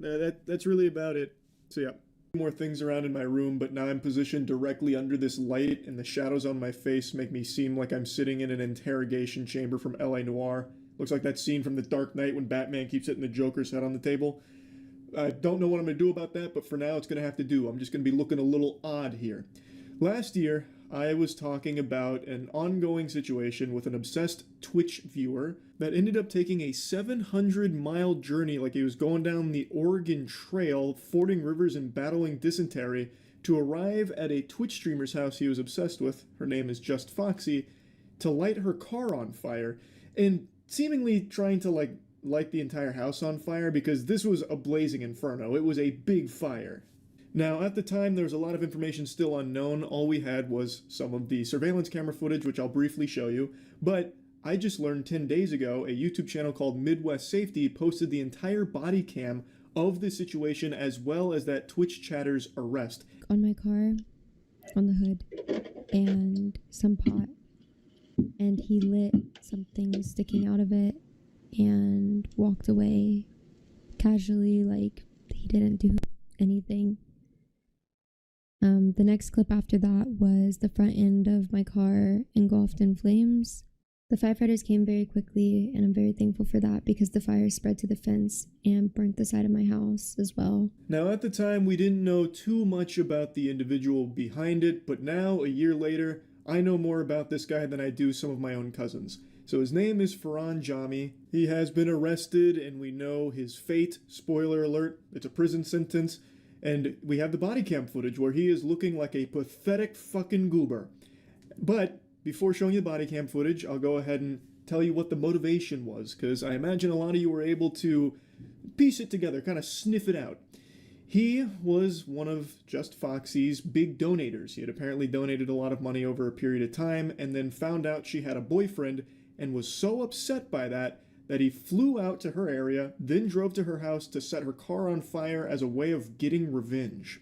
That's really about it. So yeah, more things around in my room, but now I'm positioned directly under this light, and the shadows on my face make me seem like I'm sitting in an interrogation chamber from L.A. Noire. Looks like that scene from The Dark Knight when Batman keeps hitting the Joker's head on the table. I don't know what I'm going to do about that, but for now it's going to have to do. I'm just going to be looking a little odd here. Last year, I was talking about an ongoing situation with an obsessed Twitch viewer that ended up taking a 700-mile journey, like he was going down the Oregon Trail, fording rivers and battling dysentery, to arrive at a Twitch streamer's house he was obsessed with, her name is Just Foxy, to light her car on fire, and seemingly trying to, light the entire house on fire, because this was a blazing inferno. It was a big fire. Now, at the time, there was a lot of information still unknown. All we had was some of the surveillance camera footage, which I'll briefly show you, but I just learned 10 days ago a YouTube channel called Midwest Safety posted the entire body cam of the situation as well as that Twitch chatter's arrest. On my car, on the hood, and some pot, and he lit something sticking out of it and walked away casually, like he didn't do anything. The next clip after that was the front end of my car engulfed in flames. The firefighters came very quickly, and I'm very thankful for that because the fire spread to the fence and burnt the side of my house as well. Now, at the time, we didn't know too much about the individual behind it, but now, a year later, I know more about this guy than I do some of my own cousins. So his name is Farhan Jami. He has been arrested, and we know his fate. Spoiler alert, it's a prison sentence. And we have the body cam footage where he is looking like a pathetic fucking goober. But before showing you the body cam footage, I'll go ahead and tell you what the motivation was, because I imagine a lot of you were able to piece it together, kind of sniff it out. He was one of Just Foxy's big donators. He had apparently donated a lot of money over a period of time, and then found out she had a boyfriend, and was so upset by that he flew out to her area, then drove to her house to set her car on fire as a way of getting revenge.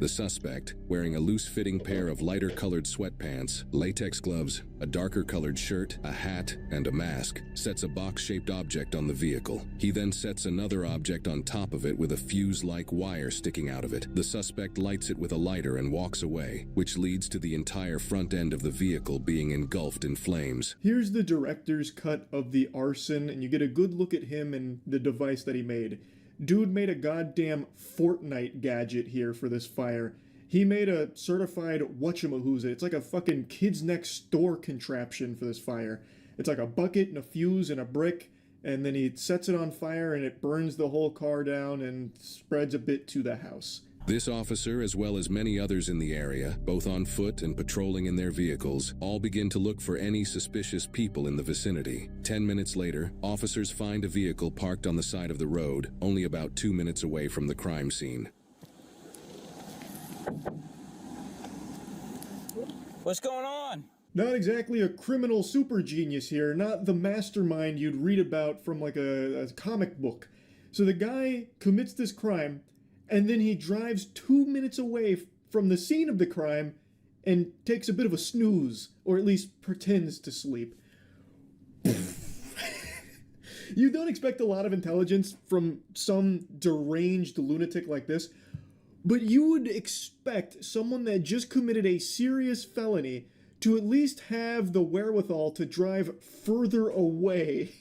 The suspect, wearing a loose-fitting pair of lighter-colored sweatpants, latex gloves, a darker-colored shirt, a hat, and a mask, sets a box-shaped object on the vehicle. He then sets another object on top of it with a fuse-like wire sticking out of it. The suspect lights it with a lighter and walks away, which leads to the entire front end of the vehicle being engulfed in flames. Here's the director's cut of the arson, and you get a good look at him and the device that he made. Dude made a goddamn Fortnite gadget here for this fire. He made a certified whatchamahooza. It's like a fucking kids next door contraption for this fire. It's like a bucket and a fuse and a brick, and then he sets it on fire and it burns the whole car down and spreads a bit to the house. This officer, as well as many others in the area, both on foot and patrolling in their vehicles, all begin to look for any suspicious people in the vicinity. 10 minutes later, officers find a vehicle parked on the side of the road, only about 2 minutes away from the crime scene. What's going on? Not exactly a criminal super genius here, not the mastermind you'd read about from like a comic book. So the guy commits this crime, and then he drives 2 minutes away from the scene of the crime and takes a bit of a snooze, or at least pretends to sleep. You don't expect a lot of intelligence from some deranged lunatic like this, but you would expect someone that just committed a serious felony to at least have the wherewithal to drive further away.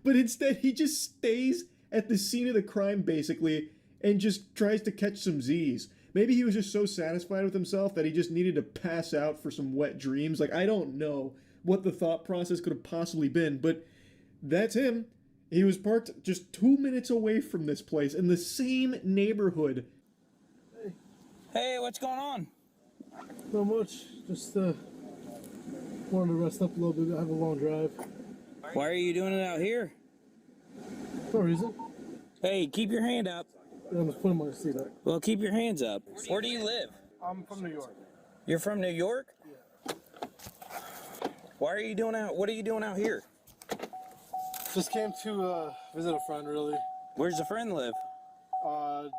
But instead, he just stays at the scene of the crime, basically, and just tries to catch some Z's. Maybe he was just so satisfied with himself that he just needed to pass out for some wet dreams. Like, I don't know what the thought process could have possibly been, but that's him. He was parked just 2 minutes away from this place in the same neighborhood. Hey, what's going on? Not much. Just wanted to rest up a little bit. I have a long drive. Why are you doing it out here? No reason. Hey, keep your hand up. Yeah, I'm just putting my seat up. Well, keep your hands up. Where do you live? I'm from New York. You're from New York? Yeah. Why are you doing out? What are you doing out here? Just came to visit a friend, really. Where's the friend live?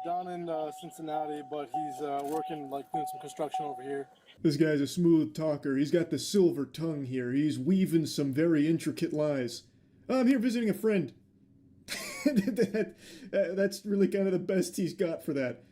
Down in Cincinnati, but he's working, like, doing some construction over here. This guy's a smooth talker. He's got the silver tongue here. He's weaving some very intricate lies. I'm here visiting a friend. That's really kind of the best he's got for that.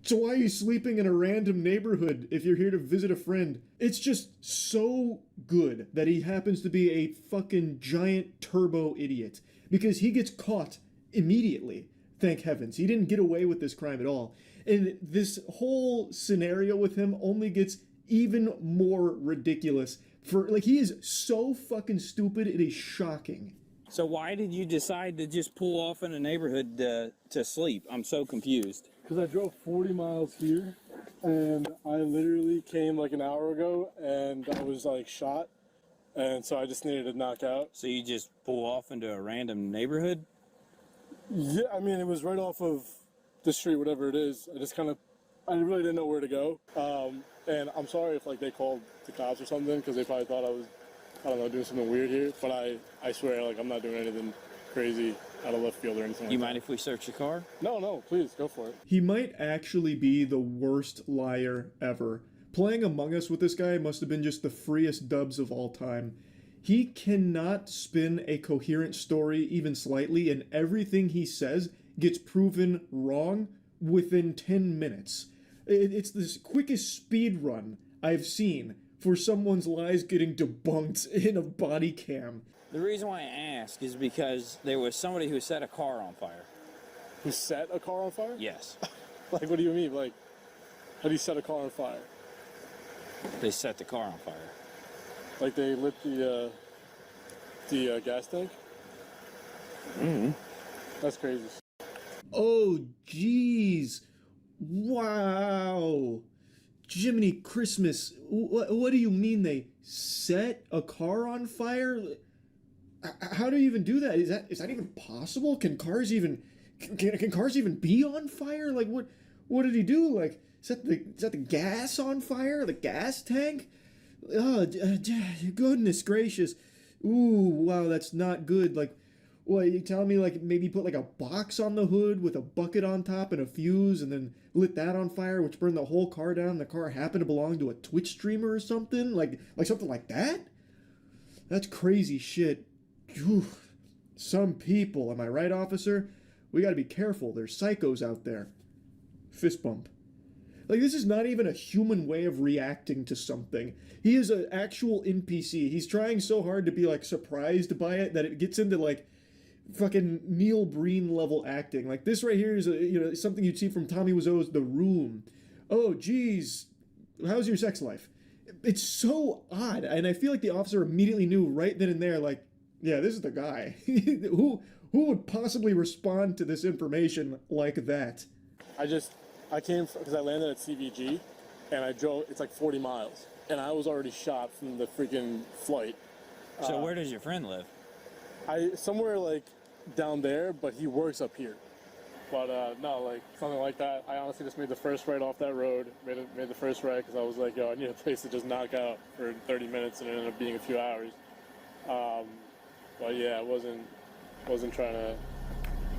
So why are you sleeping in a random neighborhood if you're here to visit a friend? It's just so good that he happens to be a fucking giant turbo idiot. Because he gets caught immediately. Thank heavens. He didn't get away with this crime at all. And this whole scenario with him only gets even more ridiculous. He is so fucking stupid, it is shocking. So why did you decide to just pull off in a neighborhood to sleep? I'm so confused. Because I drove 40 miles here, and I literally came like an hour ago, and I was like shot, and so I just needed to knock out. So you just pull off into a random neighborhood? Yeah, I mean, it was right off of the street, whatever it is. I really didn't know where to go. And I'm sorry if like they called the cops or something, because they probably thought I was, I don't know, doing something weird here. But I swear, like, I'm not doing anything crazy out of left field or anything. You mind if we search the car? No, please, go for it. He might actually be the worst liar ever. Playing Among Us with this guy must have been just the freest dubs of all time. He cannot spin a coherent story even slightly, and everything he says gets proven wrong within 10 minutes. It's the quickest speed run I've seen for someone's lies getting debunked in a body cam. The reason why I ask is because there was somebody who set a car on fire. Who set a car on fire? Yes. Like, what do you mean? Like, how do you set a car on fire? They set the car on fire. Like they lit the gas tank? Mm-hmm. That's crazy. Oh, jeez. Wow. Jiminy Christmas. What do you mean they set a car on fire? How do you even do that? Is that even possible? Can cars even be on fire? Like, what did he do? Like, is that the gas on fire? The gas tank? Oh, goodness gracious. Ooh, wow, that's not good. Like, what, you telling me, like, maybe put, like, a box on the hood with a bucket on top and a fuse and then lit that on fire, which burned the whole car down? The car happened to belong to a Twitch streamer or something? Like something like that? That's crazy shit. Whew. Some people, am I right, officer? We gotta be careful. There's psychos out there. Fist bump. Like, this is not even a human way of reacting to something. He is an actual NPC. He's trying so hard to be, like, surprised by it that it gets into, like, fucking Neil Breen level acting. Like, this right here is something you'd see from Tommy Wiseau's The Room. Oh, geez, how's your sex life? It's so odd, and I feel like the officer immediately knew right then and there, like, yeah, this is the guy. Who would possibly respond to this information like that? I just I came because I landed at CVG, and I drove. It's like 40 miles, and I was already shot from the freaking flight. So where does your friend live? Somewhere like down there, but he works up here. But no, like something like that. I honestly just made the first right off that road. Made the first right because I was like, yo, I need a place to just knock out for 30 minutes, and it ended up being a few hours. But yeah, I wasn't trying to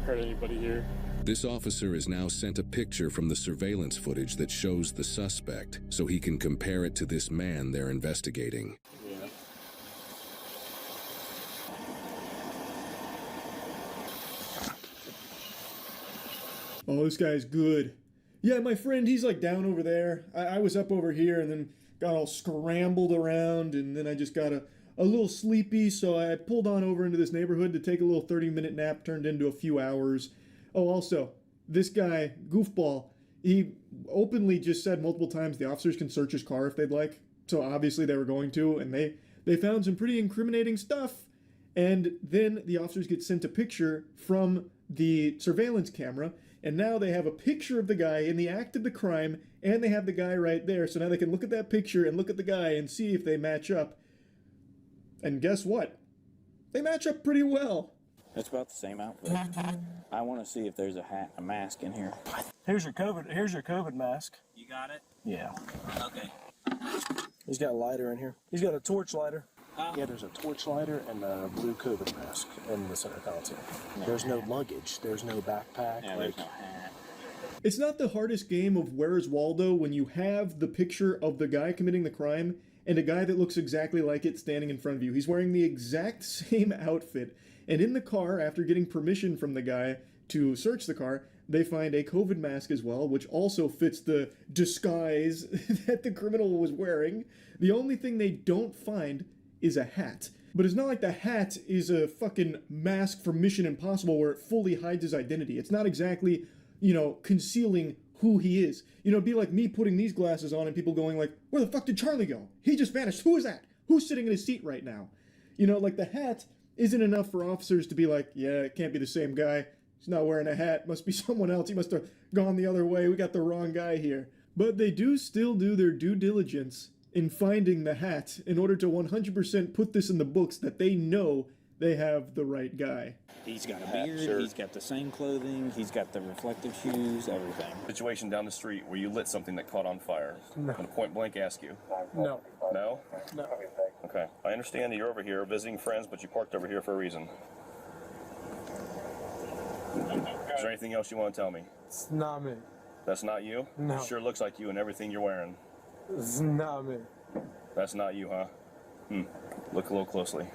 hurt anybody here. This officer has now sent a picture from the surveillance footage that shows the suspect, so he can compare it to this man they're investigating. Yeah. Oh, this guy's good. Yeah, my friend, he's like down over there. I was up over here and then got all scrambled around, and then I just got a little sleepy, so I pulled on over into this neighborhood to take a little 30-minute nap, turned into a few hours. Oh, also, this guy, Goofball, he openly just said multiple times the officers can search his car if they'd like. So obviously they were going to, and they found some pretty incriminating stuff. And then the officers get sent a picture from the surveillance camera, and now they have a picture of the guy in the act of the crime, and they have the guy right there. So now they can look at that picture and look at the guy and see if they match up. And guess what? They match up pretty well. It's about the same outfit. I want to see if there's a mask in here. Here's your COVID mask. You got it? Yeah. Okay. He's got a lighter in here. He's got a torch lighter. Yeah, there's a torch lighter and a blue COVID mask in the center console. There's no luggage. There's no backpack. Yeah, there's no hat. It's not the hardest game of Where's Waldo when you have the picture of the guy committing the crime and a guy that looks exactly like it standing in front of you. He's wearing the exact same outfit. And in the car, after getting permission from the guy to search the car, they find a COVID mask as well, which also fits the disguise that the criminal was wearing. The only thing they don't find is a hat. But it's not like the hat is a fucking mask from Mission Impossible where it fully hides his identity. It's not exactly, concealing who he is. It'd be like me putting these glasses on and people going like, where the fuck did Charlie go? He just vanished. Who is that? Who's sitting in his seat right now? Like the hat isn't enough for officers to be like, yeah, it can't be the same guy. He's not wearing a hat. Must be someone else. He must have gone the other way. We got the wrong guy here. But they do still do their due diligence in finding the hat in order to 100% put this in the books that they know they have the right guy. He's got a beard, he's got the same clothing, he's got the reflective shoes, everything. Situation down the street where you lit something that caught on fire. No. I'm going to point blank ask you. No. No? No. Okay. I understand that you're over here visiting friends, but you parked over here for a reason. Is there anything else you want to tell me? It's not me. That's not you? No. It sure looks like you and everything you're wearing. It's not me. That's not you, huh? Look a little closely.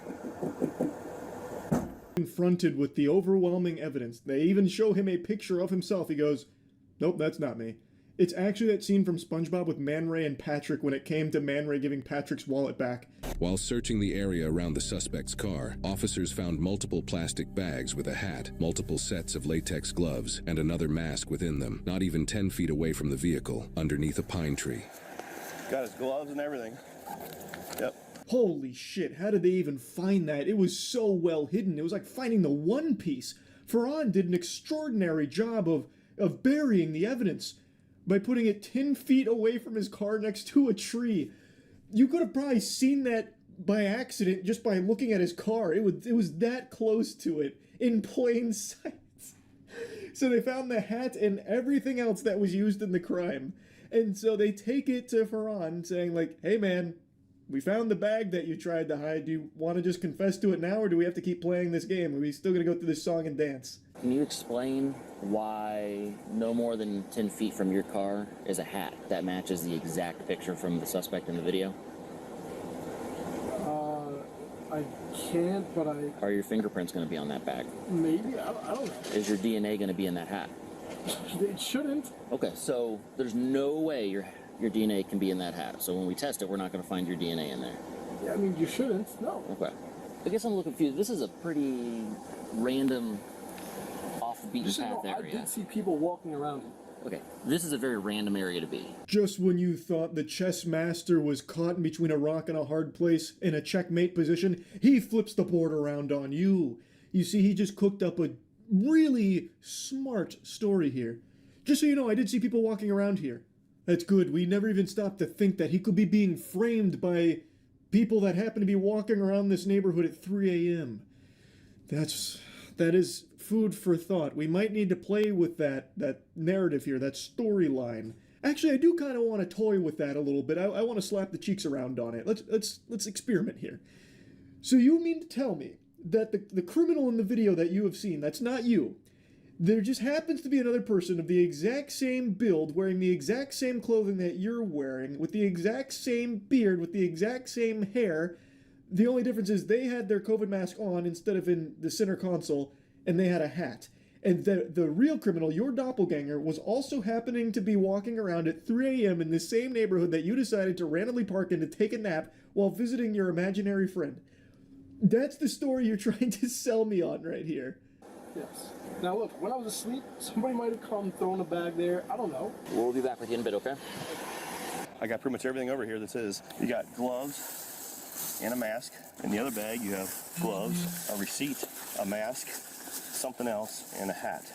Confronted with the overwhelming evidence, they even show him a picture of himself. He goes, nope, that's not me. It's actually that scene from SpongeBob with Man Ray and Patrick when it came to Man Ray giving Patrick's wallet back. While searching the area around the suspect's car, officers found multiple plastic bags with a hat, multiple sets of latex gloves, and another mask within them, not even 10 feet away from the vehicle, underneath a pine tree. Got his gloves and everything. Yep. Holy shit, how did they even find that? It was so well hidden. It was like finding the One Piece. Ferran did an extraordinary job of burying the evidence by putting it 10 feet away from his car next to a tree. You could have probably seen that by accident just by looking at his car. It was that close to it in plain sight. So they found the hat and everything else that was used in the crime. And so they take it to Ferran saying like, hey man, we found the bag that you tried to hide. Do you want to just confess to it now, or do we have to keep playing this game? Are we still going to go through this song and dance? Can you explain why no more than 10 feet from your car is a hat that matches the exact picture from the suspect in the video? I can't, but Are your fingerprints going to be on that bag? maybe, I don't know. Is your DNA going to be in that hat? It shouldn't. Okay, so there's no way your DNA can be in that hat. So when we test it, we're not going to find your DNA in there. Yeah, I mean, you shouldn't, no. Okay. I guess I'm a little confused. This is a pretty random, off the beaten path area. I did see people walking around it. Okay, this is a very random area to be. Just when you thought the chess master was caught in between a rock and a hard place in a checkmate position, he flips the board around on you. You see, he just cooked up a really smart story here. Just so you know, I did see people walking around here. That's good. We never even stopped to think that he could be being framed by people that happen to be walking around this neighborhood at 3 a.m. That is food for thought. We might need to play with that narrative here, that storyline. Actually, I do kind of want to toy with that a little bit. I want to slap the cheeks around on it. Let's experiment here. So you mean to tell me that the criminal in the video that you have seen, that's not you. There just happens to be another person of the exact same build, wearing the exact same clothing that you're wearing, with the exact same beard, with the exact same hair. The only difference is they had their COVID mask on instead of in the center console, and they had a hat. And the real criminal, your doppelganger, was also happening to be walking around at 3 a.m. in the same neighborhood that you decided to randomly park in to take a nap while visiting your imaginary friend. That's the story you're trying to sell me on right here. Yes. Now look, when I was asleep, somebody might have come, thrown a bag there. I don't know. We'll be back with you in a bit, okay? I got pretty much everything over here that's his. You got gloves and a mask. In the other bag, you have gloves, a receipt, a mask, something else, and a hat.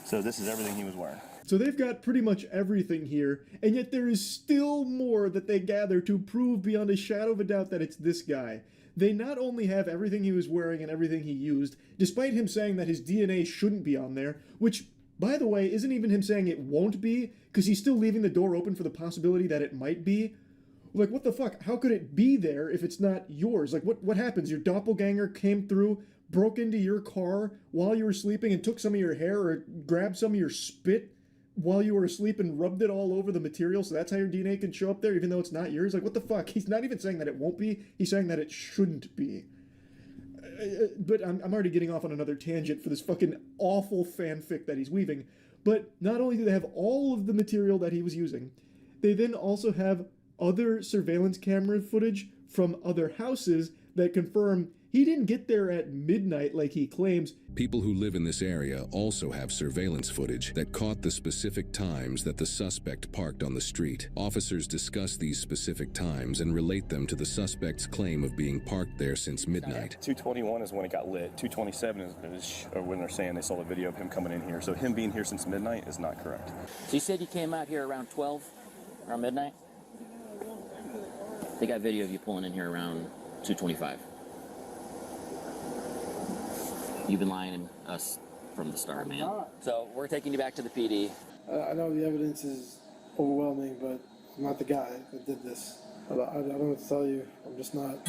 So this is everything he was wearing. So they've got pretty much everything here, and yet there is still more that they gather to prove beyond a shadow of a doubt that it's this guy. They not only have everything he was wearing and everything he used, despite him saying that his DNA shouldn't be on there, which, by the way, isn't even him saying it won't be, because he's still leaving the door open for the possibility that it might be. Like, what the fuck? How could it be there if it's not yours? Like, what happens? Your doppelganger came through, broke into your car while you were sleeping and took some of your hair or grabbed some of your spit while you were asleep and rubbed it all over the material, so that's how your DNA can show up there even though it's not yours? Like, what the fuck? He's not even saying that it won't be. He's saying that it shouldn't be. But I'm already getting off on another tangent for this fucking awful fanfic that he's weaving. But not only do they have all of the material that he was using, they then also have other surveillance camera footage from other houses that confirm he didn't get there at midnight like he claims. People who live in this area also have surveillance footage that caught the specific times that the suspect parked on the street. Officers discuss these specific times and relate them to the suspect's claim of being parked there since midnight. 221 is when it got lit. 227 is when they're saying they saw the video of him coming in here. So him being here since midnight is not correct. So you said you came out here around 12, around midnight? They got video of you pulling in here around 2:25. You've been lying to us from the start, man. So we're taking you back to the PD. I know the evidence is overwhelming, but I'm not the guy that did this. I don't know what to tell you. I'm just not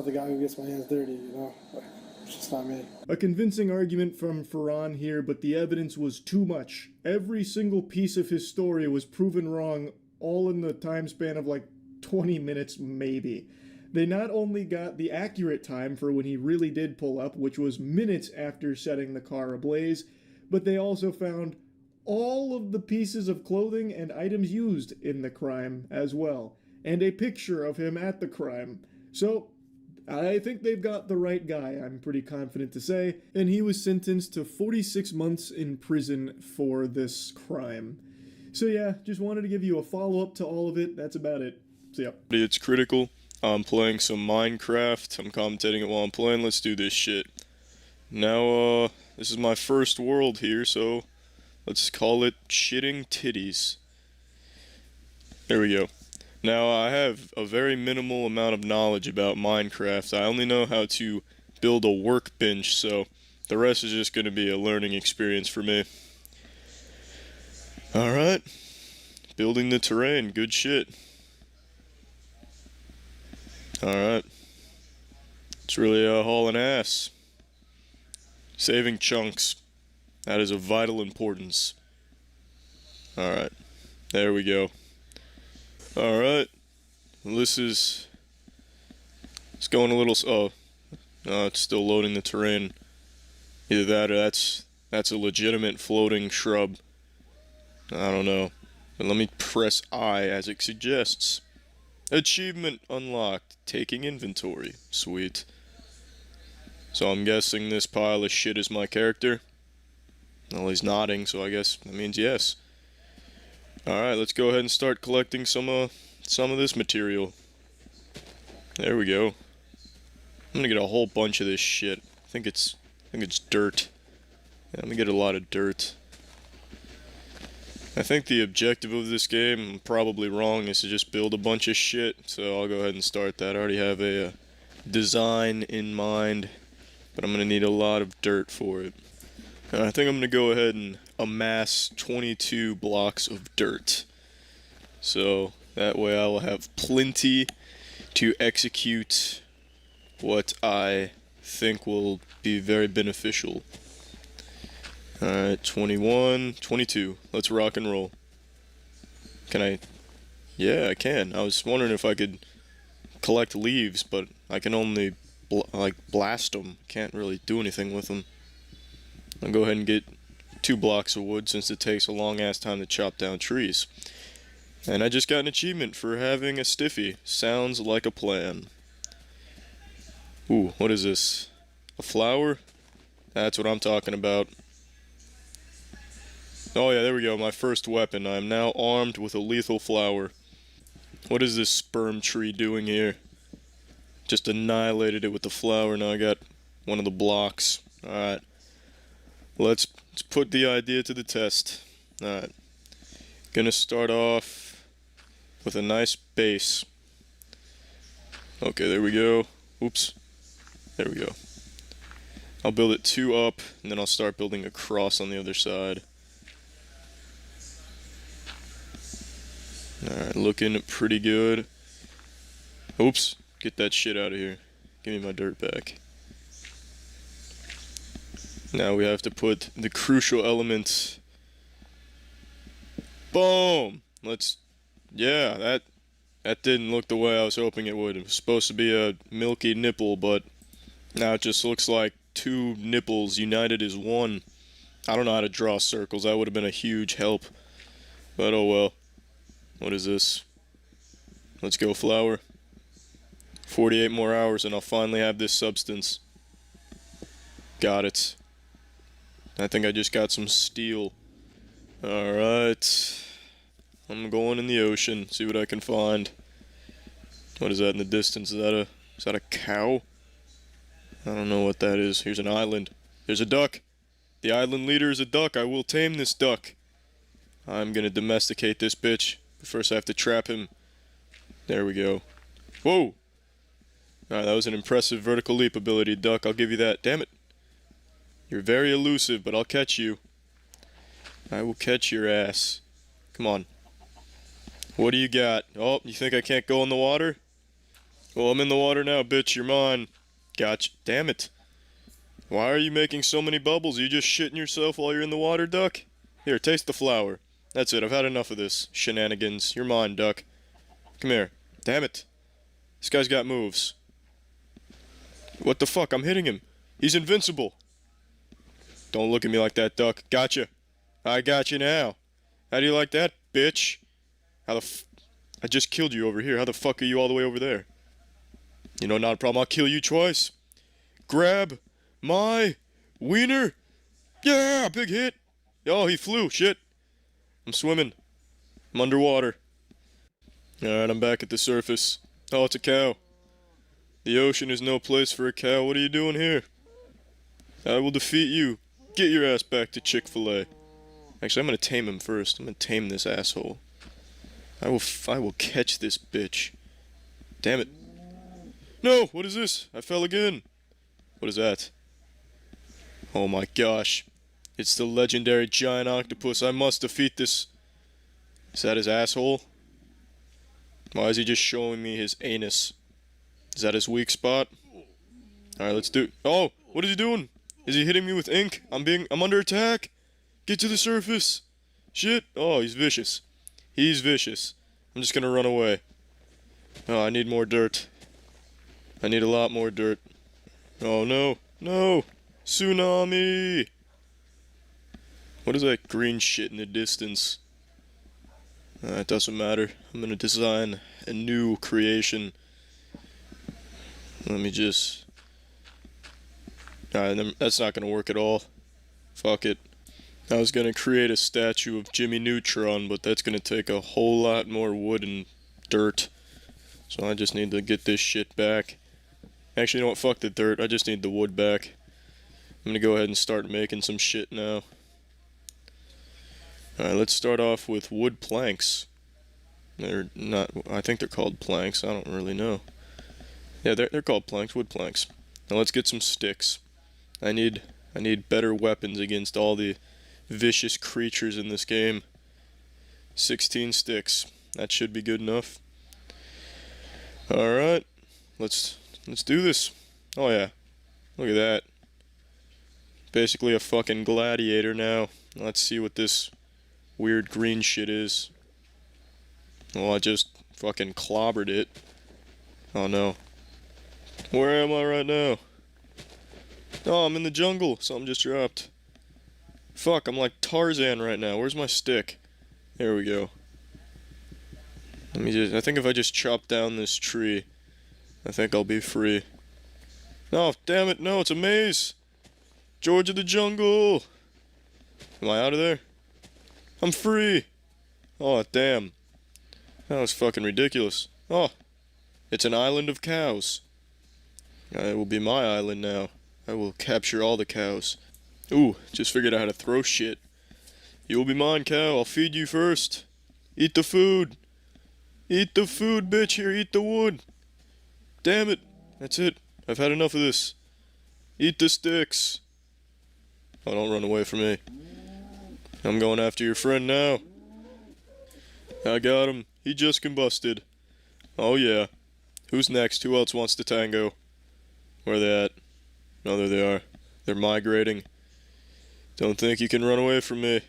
the guy who gets my hands dirty, you know? Like, it's just not me. A convincing argument from Ferran here, but the evidence was too much. Every single piece of his story was proven wrong, all in the time span of like 20 minutes maybe. They not only got the accurate time for when he really did pull up, which was minutes after setting the car ablaze, but they also found all of the pieces of clothing and items used in the crime as well, and a picture of him at the crime. So, I think they've got the right guy, I'm pretty confident to say, and he was sentenced to 46 months in prison for this crime. So yeah, just wanted to give you a follow-up to all of it. That's about it. So yeah. It's Critical. I'm playing some Minecraft. I'm commentating it while I'm playing. Let's do this shit. Now, this is my first world here, so let's call it Shitting Titties. There we go. Now, I have a very minimal amount of knowledge about Minecraft. I only know how to build a workbench, so the rest is just going to be a learning experience for me. Alright. Building the terrain. Good shit. Alright. It's really hauling ass. Saving chunks. That is of vital importance. Alright. There we go. Alright. Well, this is... It's going a little... Oh. No, it's still loading the terrain. Either that or that's a legitimate floating shrub. I don't know. But let me press I as it suggests. Achievement unlocked. Taking inventory. Sweet. So I'm guessing this pile of shit is my character. Well, he's nodding, so I guess that means yes. Alright, let's go ahead and start collecting some of this material. There we go. I'm gonna get a whole bunch of this shit. I think it's dirt. I'm gonna get a lot of dirt. I think the objective of this game, I'm probably wrong, is to just build a bunch of shit. So I'll go ahead and start that. I already have a design in mind, but I'm gonna need a lot of dirt for it. And I think I'm gonna go ahead and amass 22 blocks of dirt. So that way I will have plenty to execute what I think will be very beneficial. Alright, 21, 22. Let's rock and roll. Can I? Yeah, I can. I was wondering if I could collect leaves, but I can only blast them. Can't really do anything with them. I'll go ahead and get 2 blocks of wood since it takes a long ass time to chop down trees. And I just got an achievement for having a stiffy. Sounds like a plan. Ooh, what is this? A flower? That's what I'm talking about. Oh yeah, there we go, my first weapon. I am now armed with a lethal flower. What is this sperm tree doing here? Just annihilated it with the flower. Now I got one of the blocks. Alright. Let's put the idea to the test. Alright. Gonna start off with a nice base. Okay, there we go. Oops. There we go. I'll build it 2 up, and then I'll start building a cross on the other side. Alright, looking pretty good. Oops, get that shit out of here. Give me my dirt back. Now we have to put the crucial elements. Boom! Yeah, that didn't look the way I was hoping it would. It was supposed to be a milky nipple, but now it just looks like 2 nipples united as one. I don't know how to draw circles. That would have been a huge help. But oh well. What is this? Let's go, flower. 48 more hours and I'll finally have this substance. Got it. I think I just got some steel. Alright. I'm going in the ocean, see what I can find. What is that in the distance? Is that a cow? I don't know what that is. Here's an island. There's a duck. The island leader is a duck. I will tame this duck. I'm gonna domesticate this bitch. But first I have to trap him. There we go. Whoa! Alright, that was an impressive vertical leap ability, duck. I'll give you that. Damn it. You're very elusive, but I'll catch you. I will catch your ass. Come on. What do you got? Oh, you think I can't go in the water? Well, I'm in the water now, bitch. You're mine. Gotcha. Damn it. Why are you making so many bubbles? Are you just shitting yourself while you're in the water, duck? Here, taste the flower. That's it. I've had enough of this shenanigans. You're mine, duck. Come here. Damn it. This guy's got moves. What the fuck? I'm hitting him. He's invincible. Don't look at me like that, duck. Gotcha. I got you now. How do you like that, bitch? I just killed you over here. How the fuck are you all the way over there? You know, not a problem. I'll kill you twice. Grab my wiener. Yeah, big hit. Oh, he flew. Shit. I'm swimming. I'm underwater. Alright, I'm back at the surface. Oh, it's a cow. The ocean is no place for a cow. What are you doing here? I will defeat you. Get your ass back to Chick-fil-A. Actually, I'm gonna tame him first. I'm gonna tame this asshole. I will catch this bitch. Damn it. No! What is this? I fell again. What is that? Oh my gosh. It's the legendary giant octopus. I must defeat this. Is that his asshole? Why is he just showing me his anus? Is that his weak spot? Alright, let's do it. Oh! What is he doing? Is he hitting me with ink? I'm under attack! Get to the surface! Shit! Oh, he's vicious. He's vicious. I'm just gonna run away. Oh, I need more dirt. I need a lot more dirt. Oh no. No! Tsunami! What is that green shit in the distance? It doesn't matter. I'm gonna design a new creation. Let me just... that's not gonna work at all. Fuck it. I was gonna create a statue of Jimmy Neutron, but that's gonna take a whole lot more wood and dirt. So I just need to get this shit back. Actually, you know what? Fuck the dirt. I just need the wood back. I'm gonna go ahead and start making some shit now. Alright, let's start off with wood planks. They're not, I think they're called planks, I don't really know. Yeah, they're called planks, wood planks. Now let's get some sticks. I need better weapons against all the vicious creatures in this game. 16 sticks. That should be good enough. Alright. Let's do this. Oh yeah. Look at that. Basically a fucking gladiator now. Let's see what this weird green shit is. Well, I just fucking clobbered it. Oh no. Where am I right now? Oh, I'm in the jungle. Something just dropped. Fuck, I'm like Tarzan right now. Where's my stick? There we go. I think if I just chop down this tree, I think I'll be free. No, damn it, no, it's a maze! George of the Jungle! Am I out of there? I'm free! Oh, damn. That was fucking ridiculous. Oh, it's an island of cows. It will be my island now. I will capture all the cows. Ooh, just figured out how to throw shit. You will be mine, cow. I'll feed you first. Eat the food. Eat the food, bitch. Here, eat the wood. Damn it. That's it. I've had enough of this. Eat the sticks. Oh, don't run away from me. I'm going after your friend now. I got him. He just combusted. Oh, yeah. Who's next? Who else wants to tango? Where are they at? Oh, there they are. They're migrating. Don't think you can run away from me.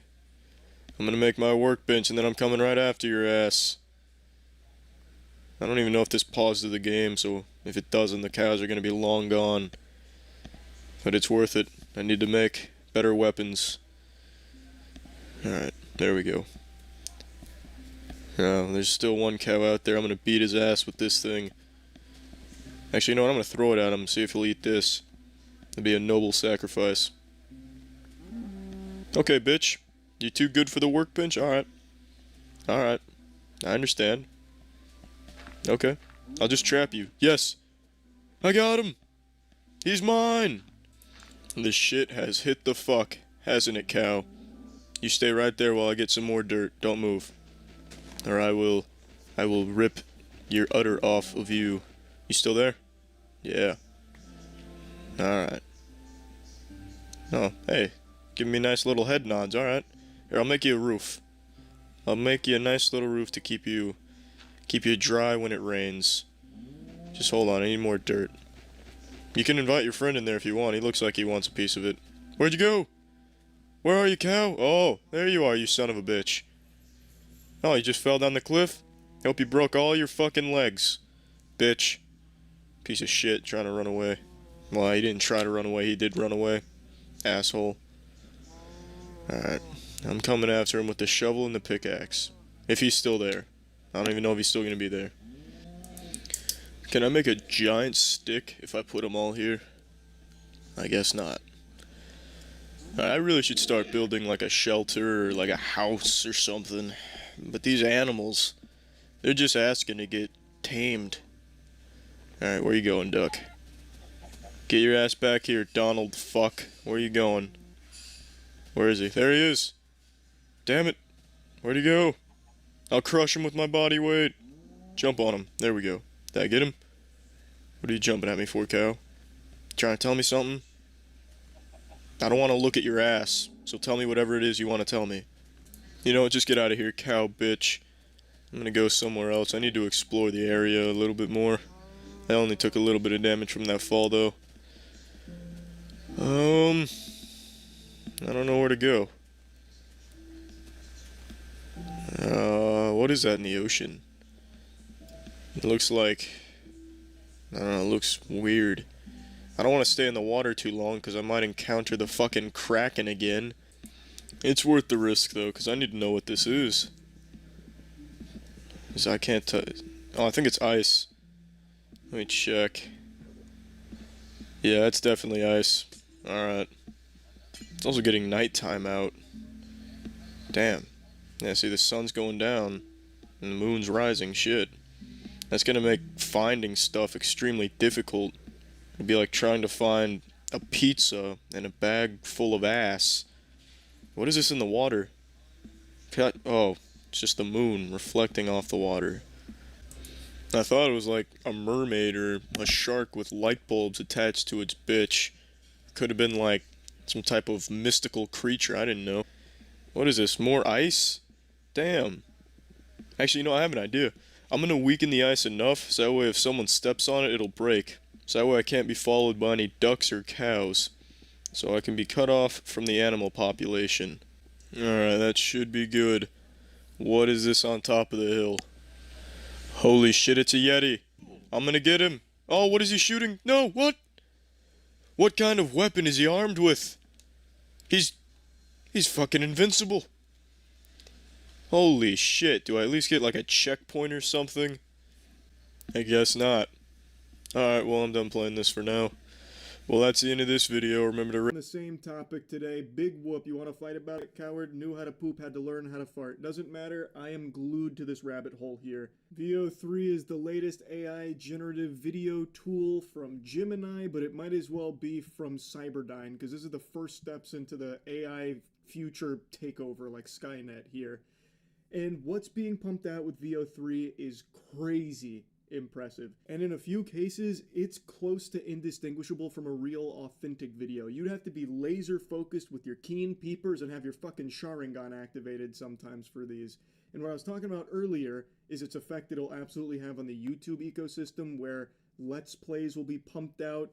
I'm gonna make my workbench and then I'm coming right after your ass. I don't even know if this pauses the game, so if it doesn't, the cows are gonna be long gone. But it's worth it. I need to make better weapons. Alright, there we go. Now, there's still one cow out there. I'm gonna beat his ass with this thing. Actually, you know what? I'm gonna throw it at him, see if he'll eat this. It'd be a noble sacrifice. Okay, bitch. You too good for the workbench? Alright. Alright. I understand. Okay. I'll just trap you. Yes! I got him! He's mine! This shit has hit the fuck, hasn't it, cow? You stay right there while I get some more dirt. Don't move. Or I will rip your udder off of you. You still there? Yeah. Alright. Oh, hey. Give me nice little head nods, alright. Here, I'll make you a roof. I'll make you a nice little roof to keep you dry when it rains. Just hold on, I need more dirt. You can invite your friend in there if you want. He looks like he wants a piece of it. Where'd you go? Where are you, cow? Oh, there you are, you son of a bitch. Oh, you just fell down the cliff? Hope you broke all your fucking legs. Bitch. Piece of shit trying to run away. Well, he didn't try to run away, he did run away. Asshole. Alright. I'm coming after him with the shovel and the pickaxe. If he's still there. I don't even know if he's still gonna be there. Can I make a giant stick if I put them all here? I guess not. I really should start building like a shelter or like a house or something. But these animals, they're just asking to get tamed. Alright, where you going, duck? Get your ass back here, Donald fuck. Where you going? Where is he? There he is! Damn it! Where'd he go? I'll crush him with my body weight. Jump on him. There we go. Did I get him? What are you jumping at me for, cow? Trying to tell me something? I don't want to look at your ass, so tell me whatever it is you want to tell me. You know what, just get out of here, cow bitch. I'm gonna go somewhere else. I need to explore the area a little bit more. I only took a little bit of damage from that fall, though. I don't know where to go. What is that in the ocean? It looks like... I don't know, it looks weird. I don't want to stay in the water too long because I might encounter the fucking Kraken again. It's worth the risk though, because I need to know what this is. Because I can't oh, I think it's ice. Let me check. Yeah, it's definitely ice. Alright. It's also getting nighttime out. Damn. Yeah, see, the sun's going down and the moon's rising. Shit. That's gonna make finding stuff extremely difficult. It'd be like trying to find a pizza and a bag full of ass. What is this in the water? Oh, it's just the moon reflecting off the water. I thought it was like a mermaid or a shark with light bulbs attached to its bitch. Could have been like some type of mystical creature, I didn't know. What is this, more ice? Damn. Actually, you know, I have an idea. I'm gonna weaken the ice enough so that way if someone steps on it, it'll break. So that way I can't be followed by any ducks or cows. So I can be cut off from the animal population. Alright, that should be good. What is this on top of the hill? Holy shit, it's a Yeti. I'm gonna get him. Oh, what is he shooting? No, what? What kind of weapon is he armed with? He's fucking invincible. Holy shit, do I at least get like a checkpoint or something? I guess not. Alright, well I'm done playing this for now. Well, that's the end of this video. Remember to... On the same topic today, big whoop. You want to fight about it, coward? Knew how to poop, had to learn how to fart. Doesn't matter, I am glued to this rabbit hole here. VO3 is the latest AI generative video tool from Gemini, but it might as well be from Cyberdyne, because this is the first steps into the AI future takeover, like Skynet here. And what's being pumped out with VO3 is crazy impressive. And in a few cases, it's close to indistinguishable from a real authentic video. You'd have to be laser focused with your keen peepers and have your fucking Sharingan activated sometimes for these. And what I was talking about earlier is its effect it'll absolutely have on the YouTube ecosystem, where Let's Plays will be pumped out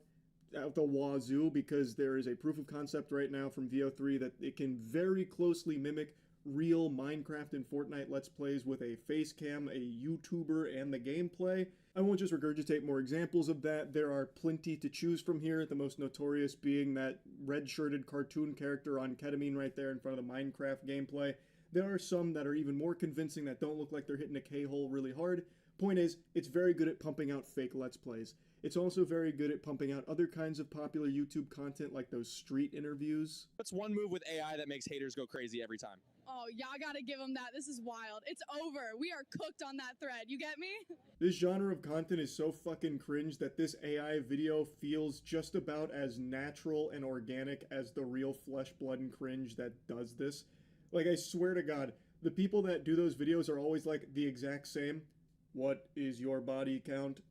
the wazoo, because there is a proof of concept right now from VO3 that it can very closely mimic real Minecraft and Fortnite Let's Plays with a face cam, a YouTuber, and the gameplay. I won't just regurgitate more examples of that. There are plenty to choose from here, the most notorious being that red-shirted cartoon character on ketamine right there in front of the Minecraft gameplay. There are some that are even more convincing that don't look like they're hitting a K-hole really hard. Point is, it's very good at pumping out fake Let's Plays. It's also very good at pumping out other kinds of popular YouTube content like those street interviews. What's one move with AI that makes haters go crazy every time? Oh, y'all gotta give them that. This is wild. It's over. We are cooked on that thread. You get me? This genre of content is so fucking cringe that this AI video feels just about as natural and organic as the real flesh, blood, and cringe that does this. Like, I swear to God, the people that do those videos are always like the exact same. What is your body count?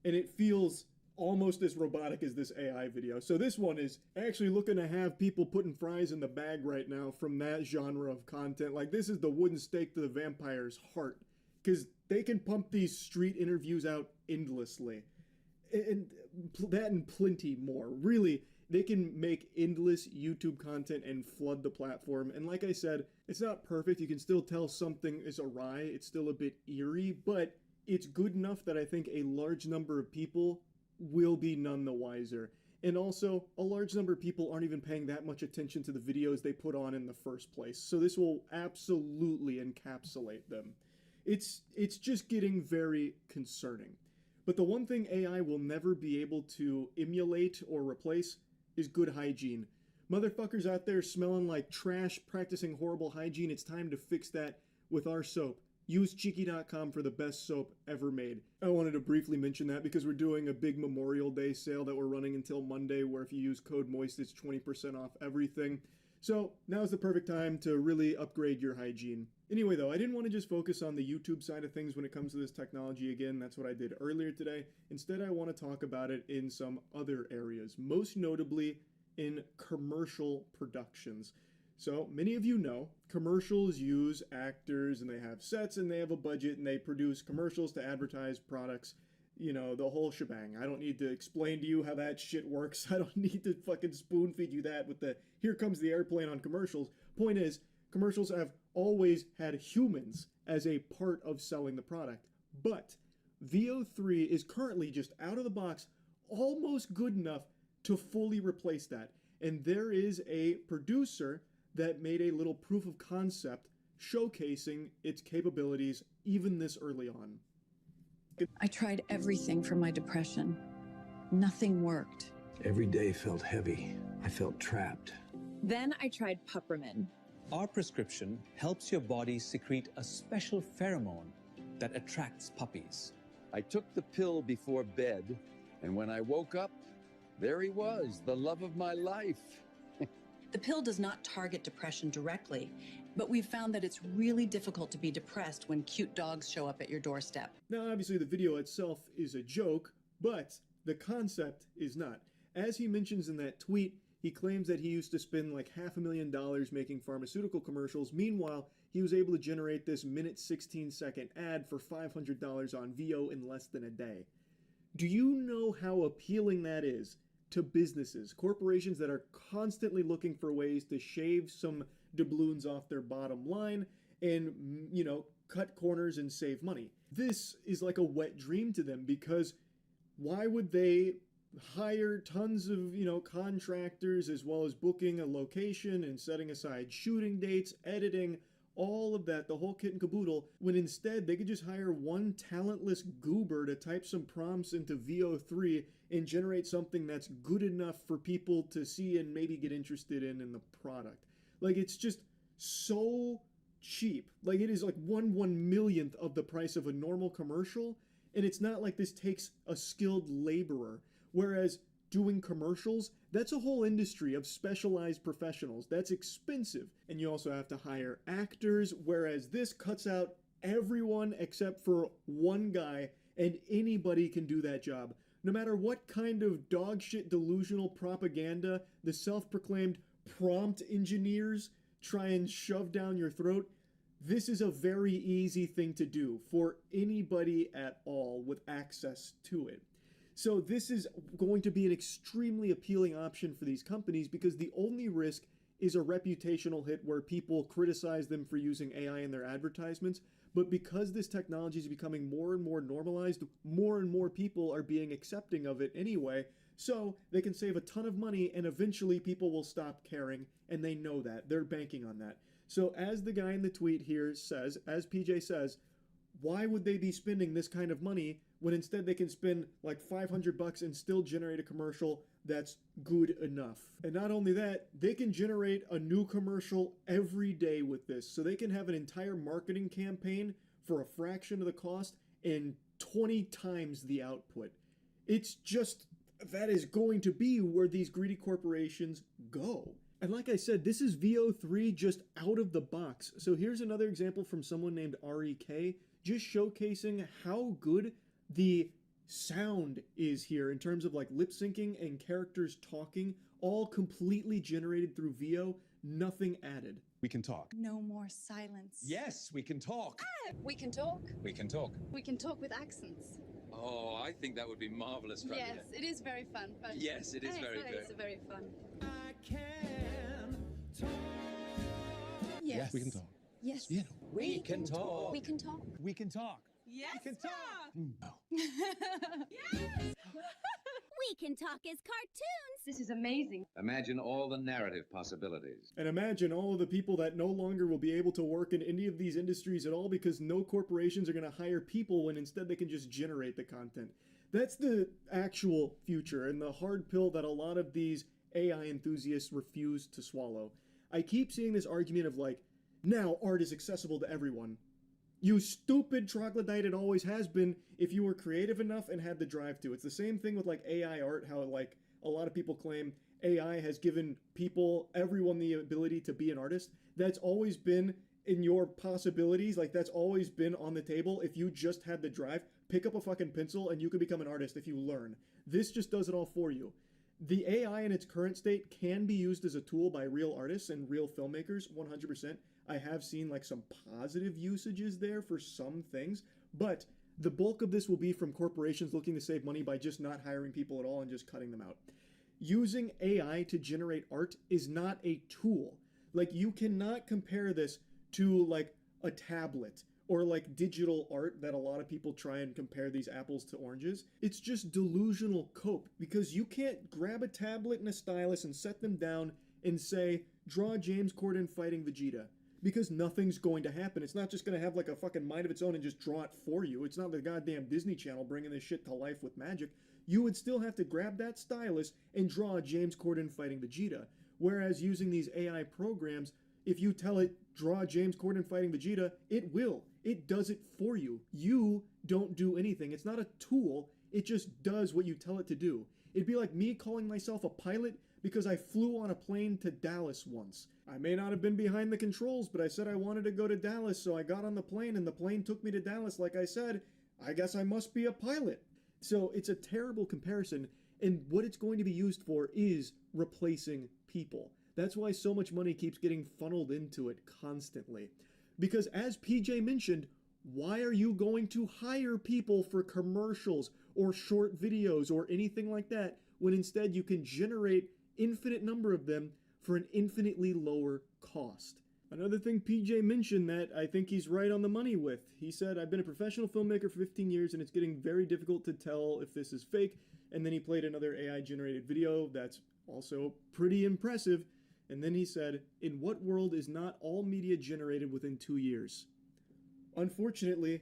And it feels almost as robotic as this AI video. So this one is actually looking to have people putting fries in the bag right now from that genre of content. Like, this is the wooden stake to the vampire's heart, because they can pump these street interviews out endlessly. And that and plenty more. Really, they can make endless YouTube content and flood the platform. And like I said, it's not perfect. You can still tell something is awry. It's still a bit eerie, but it's good enough that I think a large number of people will be none the wiser. And also, a large number of people aren't even paying that much attention to the videos they put on in the first place. So this will absolutely encapsulate them. It's just getting very concerning. But the one thing AI will never be able to emulate or replace is good hygiene. Motherfuckers out there smelling like trash, practicing horrible hygiene, it's time to fix that with our soap. Use Cheeky.com for the best soap ever made. I wanted to briefly mention that because we're doing a big Memorial Day sale that we're running until Monday, where if you use code MOIST, it's 20% off everything. So now's the perfect time to really upgrade your hygiene. Anyway though, I didn't want to just focus on the YouTube side of things when it comes to this technology again. That's what I did earlier today. Instead, I want to talk about it in some other areas, most notably in commercial productions. So many of you know commercials use actors and they have sets and they have a budget and they produce commercials to advertise products, you know, the whole shebang. I don't need to explain to you how that shit works. I don't need to fucking spoon feed you that with the here comes the airplane on commercials. Point is, commercials have always had humans as a part of selling the product. But VO3 is currently just out of the box almost good enough to fully replace that. And there is a producer that made a little proof of concept showcasing its capabilities even this early on. I tried everything for my depression. Nothing worked. Every day felt heavy. I felt trapped. Then I tried Pupramin. Our prescription helps your body secrete a special pheromone that attracts puppies. I took the pill before bed, and when I woke up, There he was, the love of my life. The pill does not target depression directly, but we've found that it's really difficult to be depressed when cute dogs show up at your doorstep. Now, obviously, the video itself is a joke, but the concept is not. As he mentions in that tweet, he claims that he used to spend like $500,000 making pharmaceutical commercials. Meanwhile, he was able to generate this minute 16-second ad for $500 on VO in less than a day. Do you know how appealing that is to businesses, corporations that are constantly looking for ways to shave some doubloons off their bottom line and, you know, cut corners and save money? This is like a wet dream to them, because why would they hire tons of, you know, contractors, as well as booking a location and setting aside shooting dates, editing, all of that, the whole kit and caboodle, when instead they could just hire one talentless goober to type some prompts into VO3 and generate something that's good enough for people to see and maybe get interested in the product. Like, it's just so cheap. Like, it is like 1/1,000,000th of the price of a normal commercial, and it's not like this takes a skilled laborer. Whereas doing commercials, that's a whole industry of specialized professionals. That's expensive. And you also have to hire actors, whereas this cuts out everyone except for one guy, and anybody can do that job. No matter what kind of dogshit delusional propaganda the self-proclaimed prompt engineers try and shove down your throat, this is a very easy thing to do for anybody at all with access to it. So this is going to be an extremely appealing option for these companies, because the only risk is a reputational hit where people criticize them for using AI in their advertisements. But because this technology is becoming more and more normalized, more and more people are being accepting of it anyway, so they can save a ton of money, and eventually people will stop caring, and they know that. They're banking on that. So as the guy in the tweet here says, as PJ says, why would they be spending this kind of money when instead they can spend like $500 and still generate a commercial that's good enough? And not only that, they can generate a new commercial every day with this. So they can have an entire marketing campaign for a fraction of the cost and 20 times the output. It's just, that is going to be where these greedy corporations go. And like I said, this is VO3 just out of the box. So here's another example from someone named REK, just showcasing how good the sound is here in terms of like lip syncing and characters talking, all completely generated through VO, nothing added. We can talk. No more silence. Yes, we can talk. We can talk. We can talk. We can talk with accents. Oh, I think that would be marvelous fun. Yes, it is very fun. But Yes, it is very good. It's very fun. I can talk. Yes. We can talk. Yes. Yeah. We can talk. We can talk. We can talk. Yes. We can talk. No. Yes. We can talk as cartoons. This is amazing. Imagine all the narrative possibilities. And imagine all of the people that no longer will be able to work in any of these industries at all, because no corporations are going to hire people when instead they can just generate the content. That's the actual future, and the hard pill that a lot of these AI enthusiasts refuse to swallow. I keep seeing this argument of like, now art is accessible to everyone. You stupid troglodyte, it always has been if you were creative enough and had the drive to. It's the same thing with like AI art, how like a lot of people claim AI has given people, everyone, the ability to be an artist. That's always been in your possibilities, like that's always been on the table. If you just had the drive, pick up a fucking pencil and you could become an artist if you learn. This just does it all for you. The AI in its current state can be used as a tool by real artists and real filmmakers, 100%. I have seen like some positive usages there for some things, but the bulk of this will be from corporations looking to save money by just not hiring people at all and just cutting them out. Using AI to generate art is not a tool. Like, you cannot compare this to like a tablet or like digital art that a lot of people try and compare these apples to oranges. It's just delusional cope, because you can't grab a tablet and a stylus and set them down and say, draw James Corden fighting Vegeta. Because nothing's going to happen. It's not just going to have like a fucking mind of its own and just draw it for you. It's not the goddamn Disney Channel bringing this shit to life with magic. You would still have to grab that stylus and draw James Corden fighting Vegeta. Whereas using these AI programs, if you tell it, draw James Corden fighting Vegeta, it will. It does it for you. You don't do anything. It's not a tool. It just does what you tell it to do. It'd be like me calling myself a pilot because I flew on a plane to Dallas once. I may not have been behind the controls, but I said I wanted to go to Dallas, so I got on the plane and the plane took me to Dallas like I said. I guess I must be a pilot. So it's a terrible comparison, and what it's going to be used for is replacing people. That's why so much money keeps getting funneled into it constantly. Because as PJ mentioned, why are you going to hire people for commercials or short videos or anything like that when instead you can generate infinite number of them for an infinitely lower cost? Another thing PJ mentioned that I think he's right on the money with. He said, I've been a professional filmmaker for 15 years and it's getting very difficult to tell if this is fake. And then he played another AI generated video that's also pretty impressive. And then he said, in what world is not all media generated within 2 years? Unfortunately,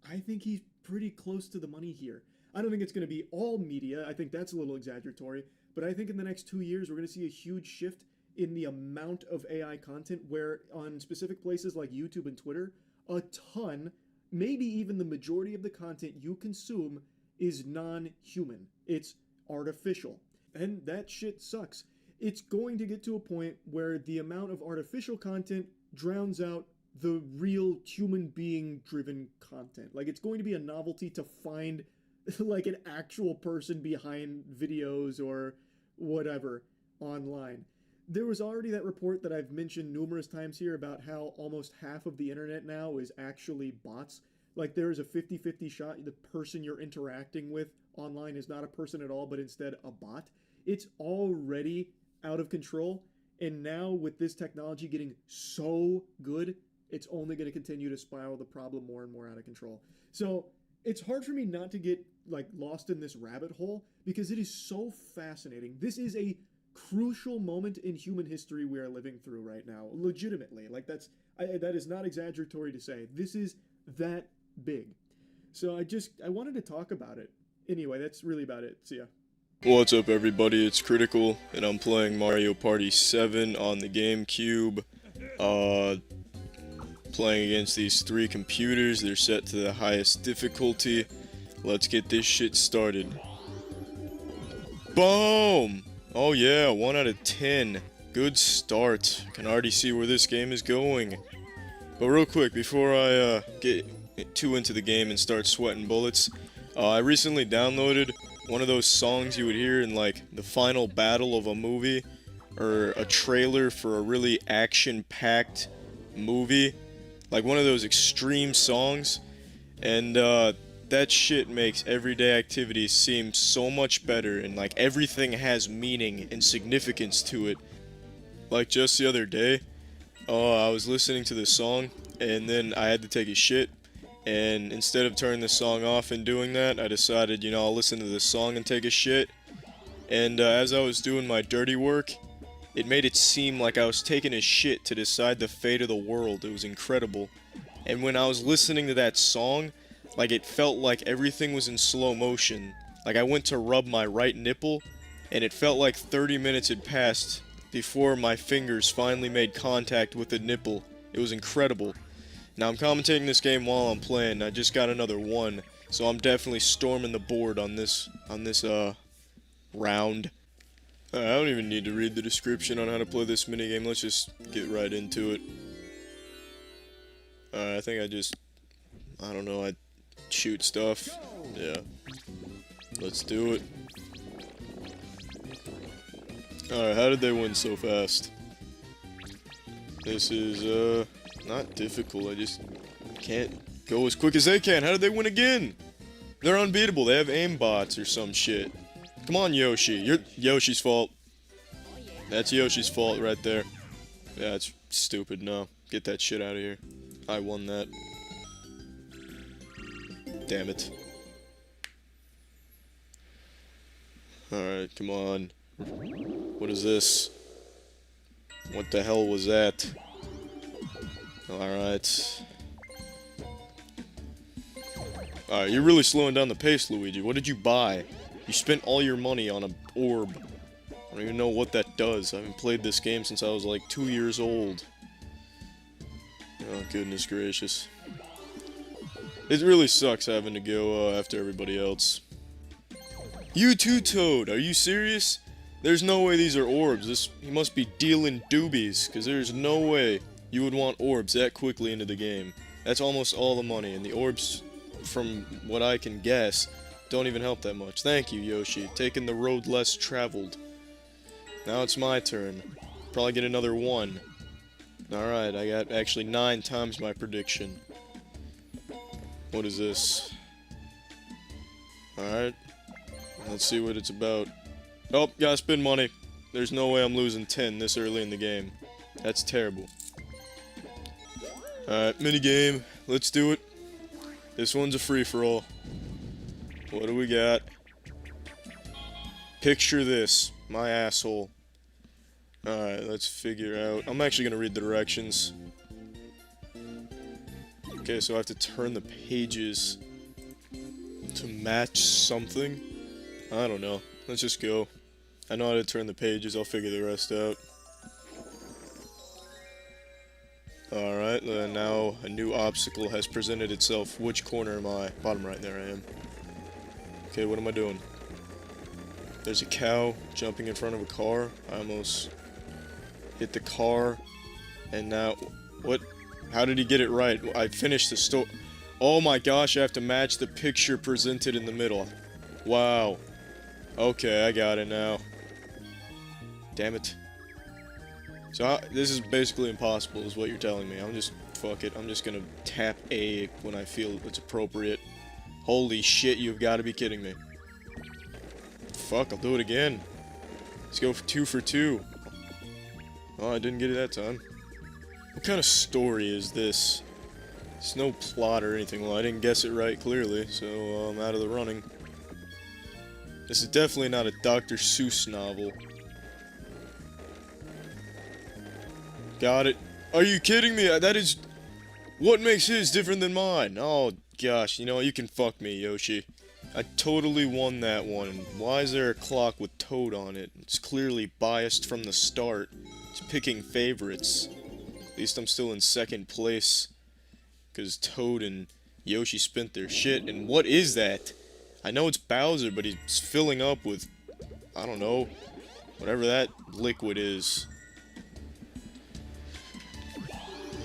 I think he's pretty close to the money here. I don't think it's going to be all media. I think that's a little exaggeratory. But I think in the next 2 years, we're going to see a huge shift in the amount of AI content where on specific places like YouTube and Twitter, a ton, maybe even the majority of the content you consume is non-human. It's artificial. And that shit sucks. It's going to get to a point where the amount of artificial content drowns out the real human being driven content. Like it's going to be a novelty to find like an actual person behind videos or whatever online. There was already that report that I've mentioned numerous times here about how almost half of the internet now is actually bots. Like there is a 50-50 shot the person you're interacting with online is not a person at all, but instead a bot. It's already out of control. And now with this technology getting so good, it's only going to continue to spiral the problem more and more out of control. So it's hard for me not to get like lost in this rabbit hole because it is so fascinating. This is a crucial moment in human history we are living through right now. Legitimately. Like that is not exaggeratory to say. This is that big. So I wanted to talk about it. Anyway, that's really about it. See ya. What's up everybody, it's Critical, and I'm playing Mario Party 7 on the GameCube. Playing against these 3 computers, they're set to the highest difficulty. Let's get this shit started. Boom! Oh yeah, 1 out of 10. Good start. Can already see where this game is going. But real quick, before I get too into the game and start sweating bullets, I recently downloaded one of those songs you would hear in like the final battle of a movie or a trailer for a really action-packed movie, like one of those extreme songs, and that shit makes everyday activities seem so much better, and like everything has meaning and significance to it. Like just the other day, I was listening to this song and then I had to take a shit. And instead of turning the song off and doing that, I decided, you know, I'll listen to this song and take a shit. And as I was doing my dirty work, it made it seem like I was taking a shit to decide the fate of the world. It was incredible. And when I was listening to that song, like it felt like everything was in slow motion. Like I went to rub my right nipple, and it felt like 30 minutes had passed before my fingers finally made contact with the nipple. It was incredible. Now I'm commentating this game while I'm playing. I just got another 1, so I'm definitely storming the board on this round. I don't even need to read the description on how to play this minigame. Let's just get right into it. I think I don't know, I shoot stuff. Yeah. Let's do it. Alright, how did they win so fast? This is, not difficult, I just can't go as quick as they can. How did they win again? They're unbeatable, they have aimbots or some shit. Come on, Yoshi. You're Yoshi's fault. That's Yoshi's fault right there. Yeah, it's stupid, no. Get that shit out of here. I won that. Damn it. Alright, come on. What is this? What the hell was that? Alright. Alright, you're really slowing down the pace, Luigi. What did you buy? You spent all your money on an orb. I don't even know what that does. I haven't played this game since I was like 2 years old. Oh, goodness gracious. It really sucks having to go after everybody else. You too, Toad. Are you serious? There's no way these are orbs. He must be dealing doobies, because there's no way you would want orbs that quickly into the game. That's almost all the money, and the orbs, from what I can guess, don't even help that much. Thank you, Yoshi. Taking the road less traveled. Now it's my turn. Probably get another 1. Alright, I got actually 9 times my prediction. What is this? Alright. Let's see what it's about. Oh, gotta spend money. There's no way I'm losing 10 this early in the game. That's terrible. Alright, minigame. Let's do it. This one's a free-for-all. What do we got? Picture this. My asshole. Alright, let's figure out... I'm actually gonna read the directions. Okay, so I have to turn the pages to match something? I don't know. Let's just go. I know how to turn the pages, I'll figure the rest out. Alright, now a new obstacle has presented itself. Which corner am I? Bottom right, there I am. Okay, what am I doing? There's a cow jumping in front of a car. I almost hit the car. And now, what? How did he get it right? I finished the story. Oh my gosh, I have to match the picture presented in the middle. Wow. Okay, I got it now. Damn it. So, this is basically impossible, is what you're telling me. Fuck it. I'm just gonna tap A when I feel it's appropriate. Holy shit, you've got to be kidding me. Fuck, I'll do it again. Let's go for 2 for 2. Oh, I didn't get it that time. What kind of story is this? There's no plot or anything. Well, I didn't guess it right, clearly, so I'm out of the running. This is definitely not a Dr. Seuss novel. Got it. Are you kidding me? That is... What makes his different than mine? Oh, gosh. You know what? You can fuck me, Yoshi. I totally won that one. Why is there a clock with Toad on it? It's clearly biased from the start. It's picking favorites. At least I'm still in second place. Because Toad and Yoshi spent their shit. And what is that? I know it's Bowser, but he's filling up with... I don't know. Whatever that liquid is.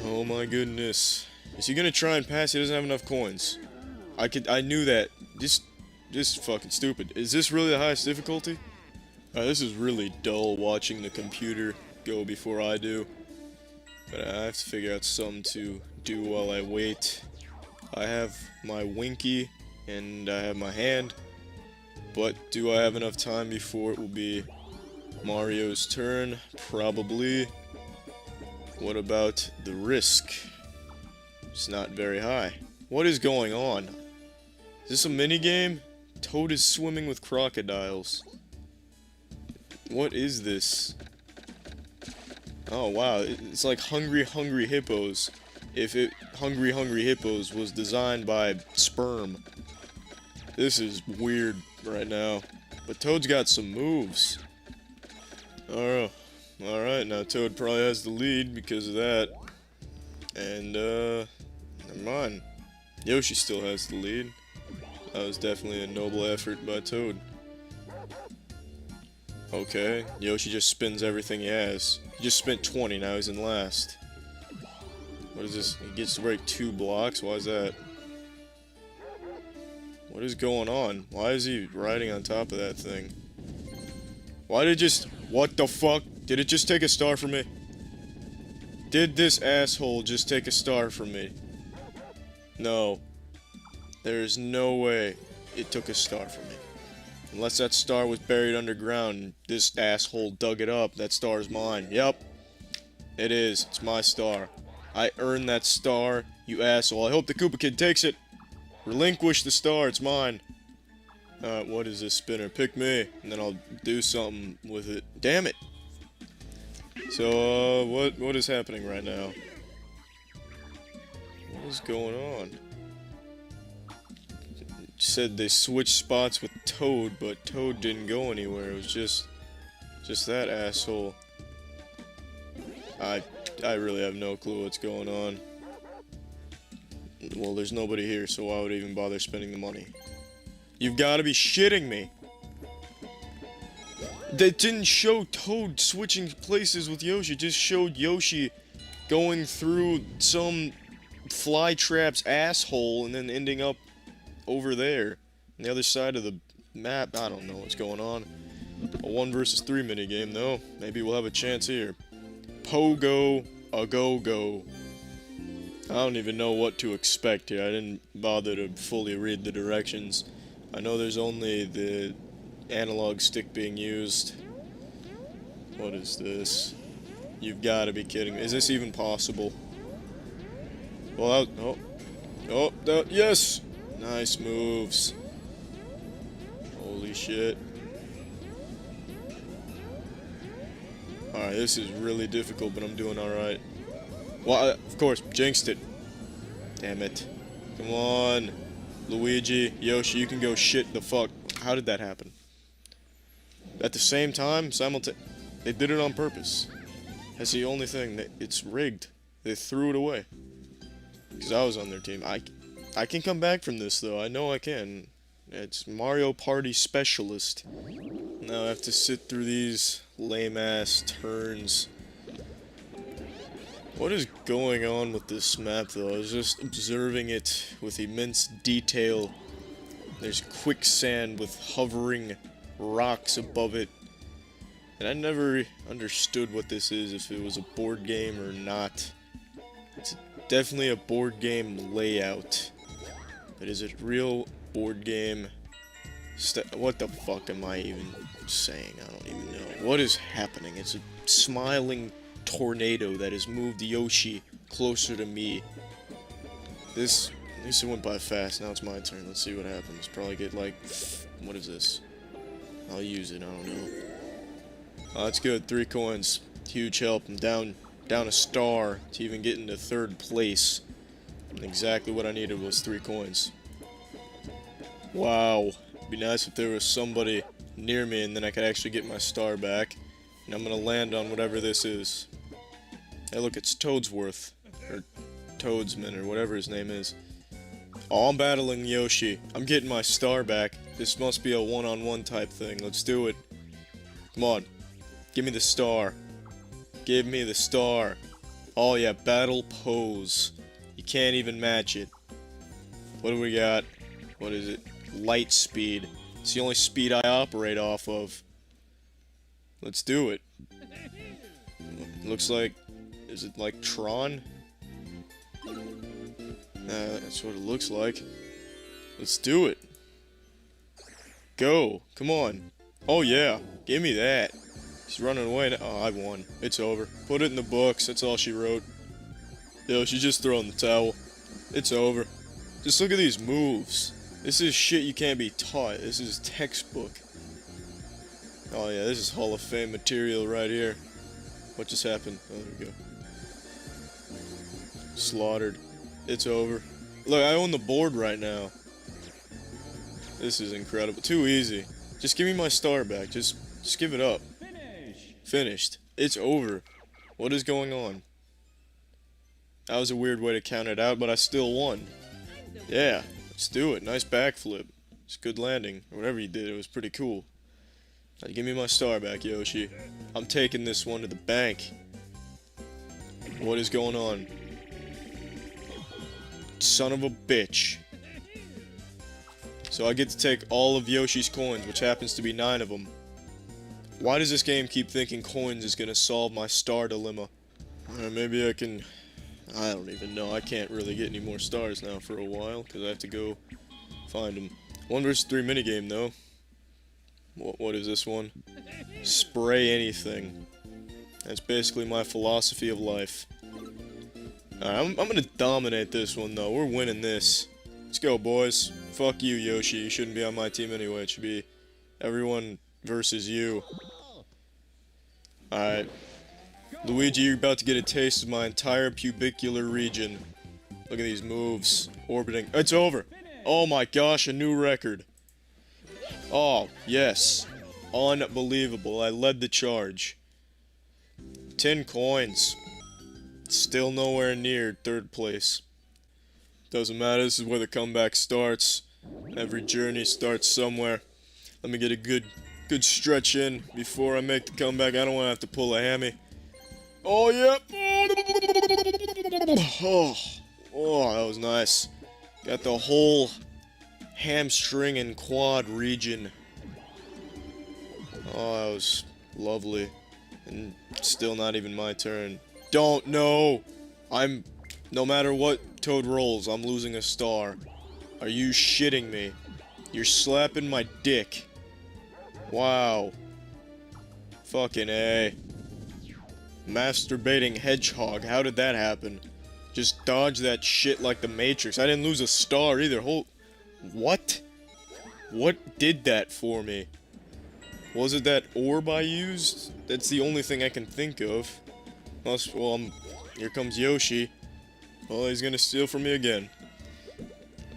Oh my goodness. Is he gonna try and pass? He doesn't have enough coins. I knew that. Just fucking stupid. Is this really the highest difficulty? This is really dull watching the computer go before I do. But I have to figure out something to do while I wait. I have my Winky and I have my hand. But do I have enough time before it will be Mario's turn? Probably. What about the risk? It's not very high. What is going on? Is this a minigame? Toad is swimming with crocodiles. What is this? Oh wow, it's like Hungry Hungry Hippos. If Hungry Hungry Hippos was designed by sperm. This is weird right now. But Toad's got some moves. Oh. Alright, now Toad probably has the lead because of that. And, never mind. Yoshi still has the lead. That was definitely a noble effort by Toad. Okay, Yoshi just spends everything he has. He just spent 20, now he's in last. What is this? He gets to break 2 blocks? Why is that? What is going on? Why is he riding on top of that thing? Why did it just... What the fuck? Did it just take a star from me? Did this asshole just take a star from me? No. There's no way it took a star from me. Unless that star was buried underground and this asshole dug it up, that star's mine. Yep. It is. It's my star. I earned that star, you asshole. I hope the Koopa Kid takes it. Relinquish the star, it's mine. What is this spinner? Pick me, and then I'll do something with it. Damn it! So, what is happening right now? What is going on? It said they switched spots with Toad, but Toad didn't go anywhere. It was just that asshole. I really have no clue what's going on. Well, there's nobody here, so why would I even bother spending the money? You've got to be shitting me! That didn't show Toad switching places with Yoshi, just showed Yoshi going through some Flytrap's asshole and then ending up over there. On the other side of the map. I don't know what's going on. A 1 versus 3 minigame though. Maybe we'll have a chance here. Pogo a go-go. I don't even know what to expect here. I didn't bother to fully read the directions. I know there's only the analog stick being used. What is this? You've got to be kidding me. Is this even possible? Well, yes! Nice moves. Holy shit. Alright, this is really difficult, but I'm doing alright. Well, of course, jinxed it. Damn it. Come on. Luigi, Yoshi, you can go shit the fuck. How did that happen? At the same time, they did it on purpose. That's the only thing. It's rigged. They threw it away. Because I was on their team. I can come back from this, though. I know I can. It's Mario Party Specialist. Now I have to sit through these lame-ass turns. What is going on with this map, though? I was just observing it with immense detail. There's quicksand with hovering rocks above it. And I never understood what this is, if it was a board game or not. It's definitely a board game layout. But is it real board game? What the fuck am I even saying? I don't even know. What is happening? It's a smiling tornado that has moved Yoshi closer to me. At least it went by fast. Now it's my turn. Let's see what happens. Probably get like, what is this? I'll use it. I don't know. Oh, that's good. 3 coins. Huge help. I'm down a star to even get into 3rd place. And exactly what I needed was 3 coins. Wow. It'd be nice if there was somebody near me and then I could actually get my star back. And I'm gonna land on whatever this is. Hey, look, it's Toadsworth. Or Toadsman, or whatever his name is. Oh, I'm battling Yoshi. I'm getting my star back. This must be a one-on-one type thing. Let's do it. Come on. Give me the star. Give me the star. Oh yeah, battle pose. You can't even match it. What do we got? What is it? Light speed. It's the only speed I operate off of. Let's do it. Looks like... Is it like Tron? That's what it looks like. Let's do it. Go. Come on. Oh yeah. Give me that. He's running away now. Oh, I won. It's over. Put it in the books. That's all she wrote. Yo, she's just throwing the towel. It's over. Just look at these moves. This is shit you can't be taught. This is textbook. Oh yeah, this is Hall of Fame material right here. What just happened? Oh, there we go. Slaughtered. It's over. Look, I own the board right now. This is incredible. Too easy. Just give me my star back. Just give it up. Finished. It's over. What is going on? That was a weird way to count it out, but I still won. Yeah, let's do it. Nice backflip. It's a good landing. Or whatever you did, it was pretty cool. Now, give me my star back, Yoshi. I'm taking this one to the bank. What is going on? Son of a bitch. So I get to take all of Yoshi's coins, which happens to be 9 of them. Why does this game keep thinking coins is gonna solve my star dilemma? Maybe I can... I don't even know. I can't really get any more stars now for a while, because I have to go find them. 1 versus 3 minigame, though. What is this one? Spray anything. That's basically my philosophy of life. I'm gonna dominate this one, though. We're winning this. Let's go, boys. Fuck you, Yoshi. You shouldn't be on my team anyway. It should be everyone versus you. Alright. Luigi, you're about to get a taste of my entire pubicular region. Look at these moves. Orbiting. It's over! Oh my gosh, a new record. Oh, yes. Unbelievable. I led the charge. 10 coins. Still nowhere near 3rd place. Doesn't matter, this is where the comeback starts. Every journey starts somewhere. Let me get a good Good stretch in before I make the comeback. I don't want to have to pull a hammy. Oh, yep. Oh, that was nice. Got the whole hamstring and quad region. Oh, that was lovely. And still not even my turn. Don't know. No matter what Toad rolls, I'm losing a star. Are you shitting me? You're slapping my dick. Wow. Fucking A. Masturbating hedgehog. How did that happen? Just dodge that shit like the Matrix. I didn't lose a star either. What? What did that for me? Was it that orb I used? That's the only thing I can think of. Here comes Yoshi. Oh, he's gonna steal from me again.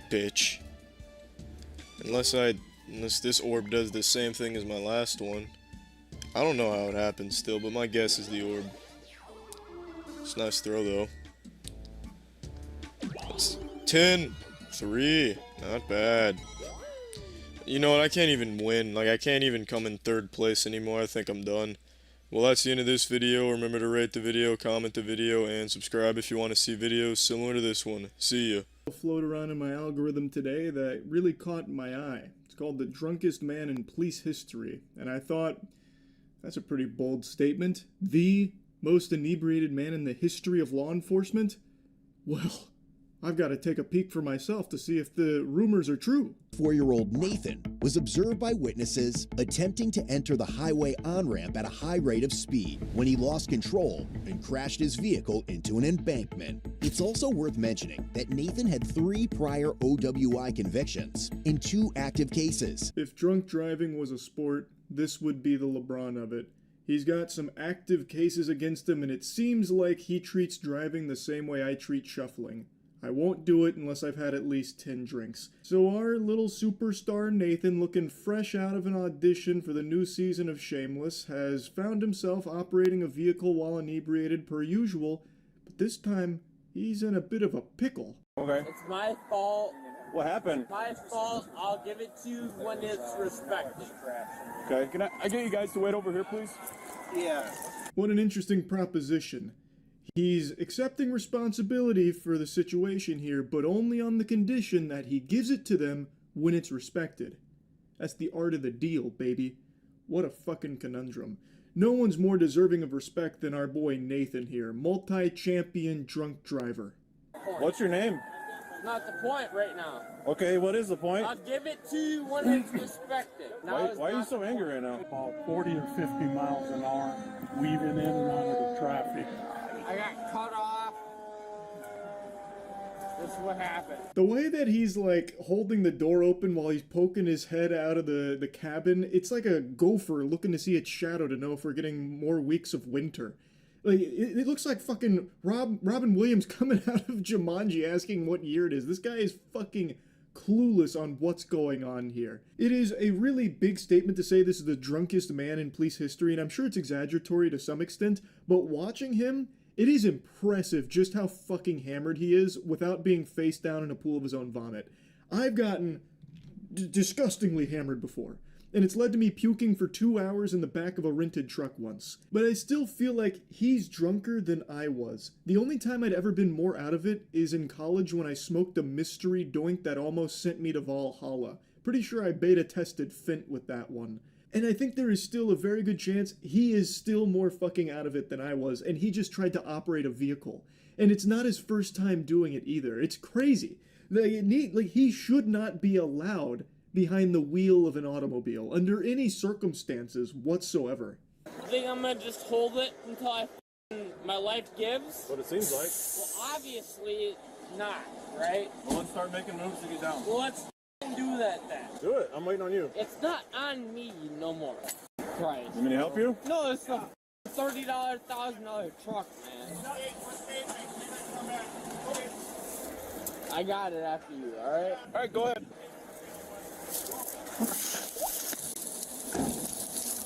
Bitch. Unless this orb does the same thing as my last one. I don't know how it happened still, but my guess is the orb. It's a nice throw though. That's 10, 3, not bad. You know what, I can't even win. Like, I can't even come in third place anymore. I think I'm done. Well, that's the end of this video. Remember to rate the video, comment the video, and subscribe if you want to see videos similar to this one. See ya. Float around in my algorithm today that really caught my eye. It's called The Drunkest Man in Police History, and I thought, that's a pretty bold statement. The most inebriated man in the history of law enforcement? Well, I've got to take a peek for myself to see if the rumors are true. 4-year-old Nathan was observed by witnesses attempting to enter the highway on-ramp at a high rate of speed when he lost control and crashed his vehicle into an embankment. It's also worth mentioning that Nathan had 3 prior OWI convictions in 2 active cases. If drunk driving was a sport, this would be the LeBron of it. He's got some active cases against him, and it seems like he treats driving the same way I treat shuffling. I won't do it unless I've had at least 10 drinks. So our little superstar Nathan, looking fresh out of an audition for the new season of Shameless, has found himself operating a vehicle while inebriated per usual, but this time he's in a bit of a pickle. Okay. It's my fault. What happened? My fault. I'll give it to you when it's respected. Okay, can I get you guys to wait over here, please? Yeah. What an interesting proposition. He's accepting responsibility for the situation here, but only on the condition that he gives it to them when it's respected. That's the art of the deal, baby. What a fucking conundrum. No one's more deserving of respect than our boy Nathan here, multi-champion drunk driver. What's your name? Not the point right now. Okay, what is the point? I'll give it to you when it's respected. Why are you so angry right now? About 40 or 50 miles an hour, weaving in and out of the traffic. I got cut off. This is what happened. The way that he's like holding the door open while he's poking his head out of the cabin, it's like a gopher looking to see its shadow to know if we're getting more weeks of winter. Like, it looks like fucking Robin Williams coming out of Jumanji asking what year it is. This guy is fucking clueless on what's going on here. It is a really big statement to say this is the drunkest man in police history, and I'm sure it's exaggeratory to some extent, but watching him, it is impressive just how fucking hammered he is without being face down in a pool of his own vomit. I've gotten disgustingly hammered before, and it's led to me puking for 2 hours in the back of a rented truck once. But I still feel like he's drunker than I was. The only time I'd ever been more out of it is in college when I smoked a mystery doink that almost sent me to Valhalla. Pretty sure I beta tested Fint with that one. And I think there is still a very good chance he is still more fucking out of it than I was, and he just tried to operate a vehicle. And it's not his first time doing it either. It's crazy. He should not be allowed behind the wheel of an automobile under any circumstances whatsoever. I think I'm gonna just hold it until my life gives. What it seems like. Well, obviously not, right? Well, let's start making moves to get down. Well, let's do that then. Do it. I'm waiting on you. It's not on me no more. Christ. You want me to help you? No, it's a $30,000 truck, man. I got it after you, alright? Alright, go ahead.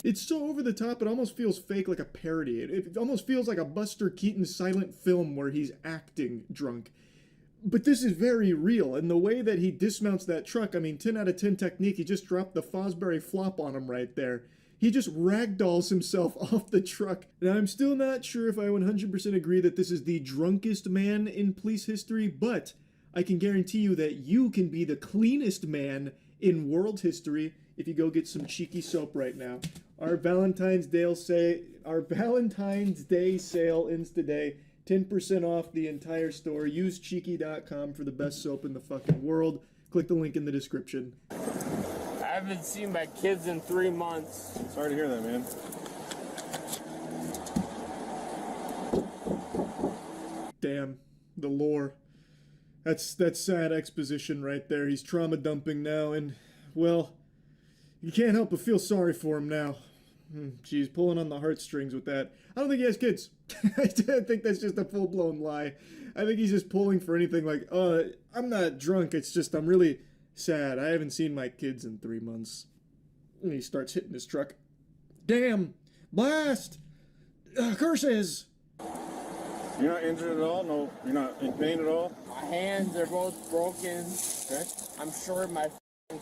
It's so over the top, it almost feels fake, like a parody. It almost feels like a Buster Keaton silent film where he's acting drunk. But this is very real, and the way that he dismounts that truck, I mean, 10 out of 10 technique, he just dropped the Fosbury flop on him right there. He just ragdolls himself off the truck. Now, I'm still not sure if I 100% agree that this is the drunkest man in police history, but I can guarantee you that you can be the cleanest man in world history if you go get some cheeky soap right now. Our Valentine's Day sale ends today. 10% off the entire store. Use cheeky.com for the best soap in the fucking world. Click the link in the description. I haven't seen my kids in 3 months. Sorry to hear that, man. Damn, the lore. That's sad exposition right there. He's trauma dumping now, and, well, you can't help but feel sorry for him now. Geez, pulling on the heartstrings with that. I don't think he has kids. I think that's just a full-blown lie. I think he's just pulling for anything like, I'm not drunk, it's just I'm really sad. I haven't seen my kids in 3 months. And he starts hitting his truck. Damn! Blast! Curses! You're not injured at all? No, you're not in pain at all? My hands are both broken. Okay. I'm sure my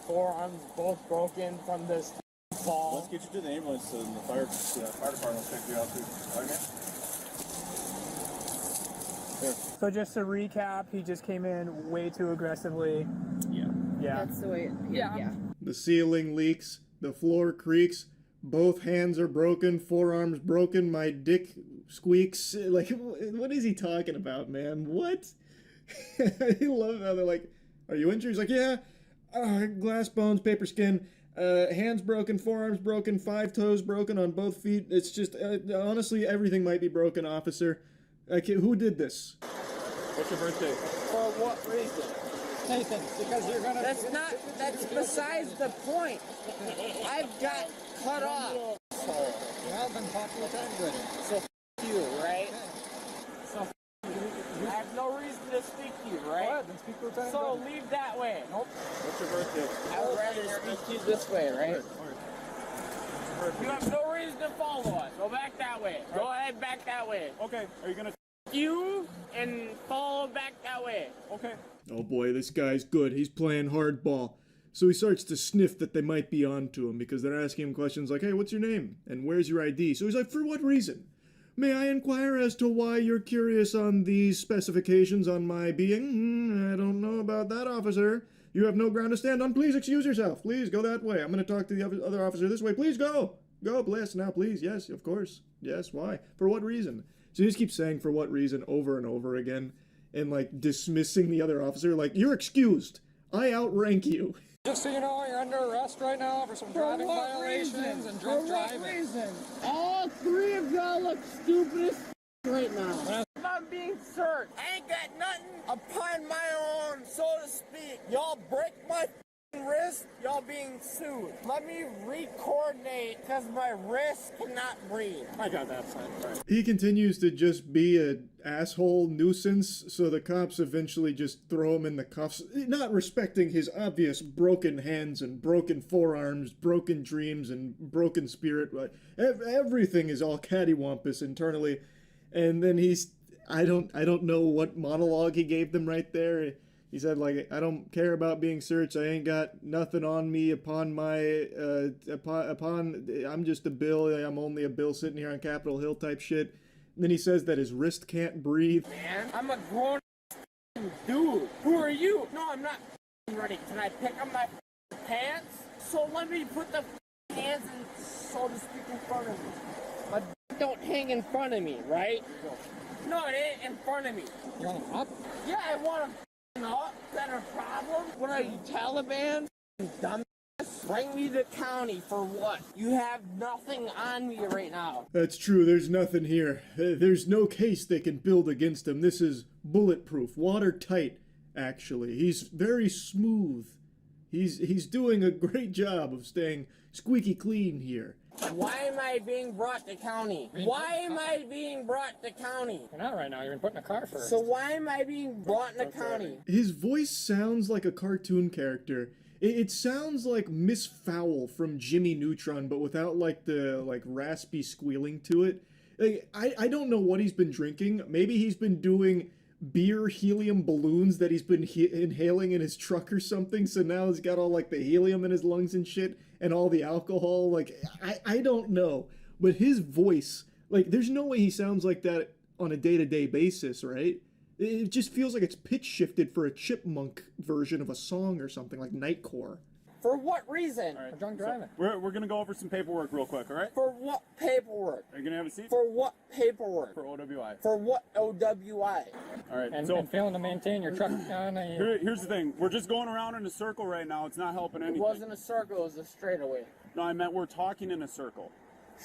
forearms both broken from this fall. Let's get you to the ambulance and the fire department will check you out too. Okay? So just to recap, he just came in way too aggressively. Yeah. That's the way. Yeah. The ceiling leaks, the floor creaks, both hands are broken, forearms broken, my dick squeaks. Like, what is he talking about, man? What? I love how they're like, are you injured? He's like, yeah, glass bones, paper skin, hands broken, forearms broken, 5 toes broken on both feet. It's just, honestly, everything might be broken, officer. Who did this? What's your birthday? For what reason? Nathan, because you're gonna... That's besides the point. I've got cut off. Well, then talk to the good. So you, right? So I have no reason to speak to you, right? Go ahead, then speak to Lieutenant So Brennan. leave that way. Nope. What's your birthday? I would rather speak to you this way, right? You have no reason to follow us. Go back that way. Go ahead, back that way. Okay, are you gonna... You and follow back that way. Okay. Oh boy, this guy's good. He's playing hardball. So he starts to sniff that they might be onto him because they're asking him questions like, hey, what's your name? And where's your ID? So he's like, for what reason? May I inquire as to why you're curious on these specifications on my being? I don't know about that, officer. You have no ground to stand on. Please excuse yourself. Please go that way. I'm going to talk to the other officer this way. Please go. Go, bless now, please. Yes, of course. Yes, why? For what reason? So he just keeps saying for what reason over and over again and, like, dismissing the other officer. Like, you're excused. I outrank you. Just so you know, you're under arrest right now for some driving violations and drunk driving. For what reason? All 3 of y'all look stupid as right now. I'm being searched. I ain't got nothing upon my own, so to speak. Y'all break my wrist, y'all being sued. Let me re-coordinate because my wrist cannot breathe. I got that sign. Right. He continues to just be an asshole nuisance, so the cops eventually just throw him in the cuffs, not respecting his obvious broken hands and broken forearms, broken dreams, and broken spirit. Everything is all cattywampus internally. And then I don't know what monologue he gave them right there. He said, like, I don't care about being searched. I ain't got nothing on me upon my, I'm just a bill. I'm only a bill sitting here on Capitol Hill type shit. And then he says that his wrist can't breathe. Man, I'm a grown dude. Who are you? No, I'm not ready. Can I pick up my pants? So let me put the hands, so to speak, in front of me. My don't hang in front of me, right? No, it ain't in front of me. You want to up? Yeah, I want to. No, is that a problem? What are you, Taliban? Dumbass? Bring me to county for what? You have nothing on me right now. That's true, there's nothing here. There's no case they can build against him. This is bulletproof, watertight, actually. He's very smooth. He's doing a great job of staying squeaky clean here. Why am I being brought to county? Why am I being brought to county? You're not right now. You're put in a car first. So why am I being brought to county? His voice sounds like a cartoon character. It sounds like Miss Fowl from Jimmy Neutron, but without like the raspy squealing to it. Like, I don't know what he's been drinking. Maybe he's been doing beer helium balloons that he's been inhaling in his truck or something. So now he's got all like the helium in his lungs and shit and all the alcohol. Like, I don't know. But his voice, like, there's no way he sounds like that on a day-to-day basis, right? It just feels like it's pitch shifted for a chipmunk version of a song or something, like Nightcore. For what reason? For drunk driving. We're going to go over some paperwork real quick, all right? For what paperwork? Are you going to have a seat? For what paperwork? For OWI. For what OWI? All right, And, so and failing to maintain your truck on a... here's the thing. We're just going around in a circle right now. It's not helping anything. It wasn't a circle, it was a straightaway. No, I meant we're talking in a circle.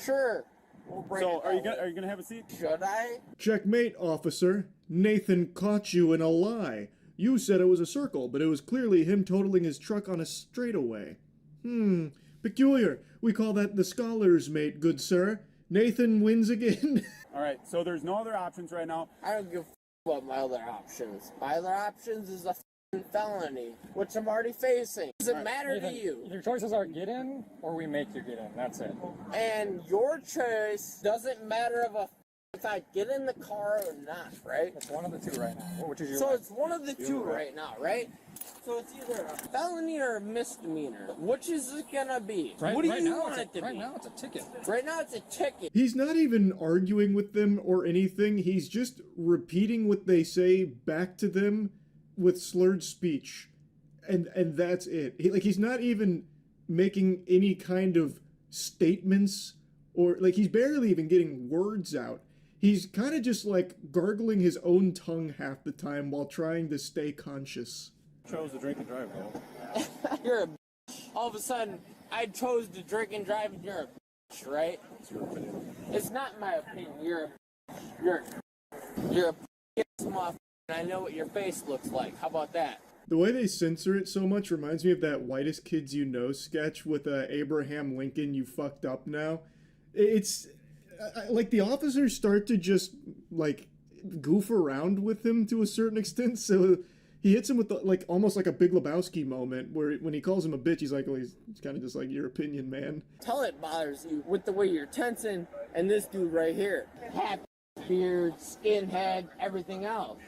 Sure. We'll break So it are you that way. going to have a seat? Should I? Checkmate, officer. Nathan caught you in a lie. You said it was a circle, but it was clearly him totaling his truck on a straightaway. Peculiar. We call that the scholar's mate, good sir. Nathan wins again. All right, so there's no other options right now. I don't give a about my other options. My other options is a felony, which I'm already facing. Does it matter to you? Your choices are get in or we make you get in. That's it. And your choice doesn't matter if I get in the car or not, right? It's one of the two right now. Which is your So it's one of the two right now, right? So it's either a felony or a misdemeanor. Which is it gonna be? What do you want it to be? Right now it's a ticket. Right now it's a ticket. He's not even arguing with them or anything. He's just repeating what they say back to them with slurred speech. And that's it. He's not even making any kind of statements or like he's barely even getting words out. He's kind of just like gargling his own tongue half the time while trying to stay conscious. Chose to drink and drive, though. You're a bitch. All of a sudden, I chose to drink and drive and you're a bitch, right? It's your opinion. It's not my opinion. You're a bitch motherfucker. I know what your face looks like. How about that? The way they censor it so much reminds me of that Whitest Kids You Know sketch with Abraham Lincoln, you fucked up now. It's like the officers start to just like goof around with him to a certain extent, so he hits him with like almost like a Big Lebowski moment where when he calls him a bitch, he's like, well, he's kind of just like, your opinion, man. Tell it bothers you with the way you're tensing and this dude right here. Hat, beard, skinhead, everything else.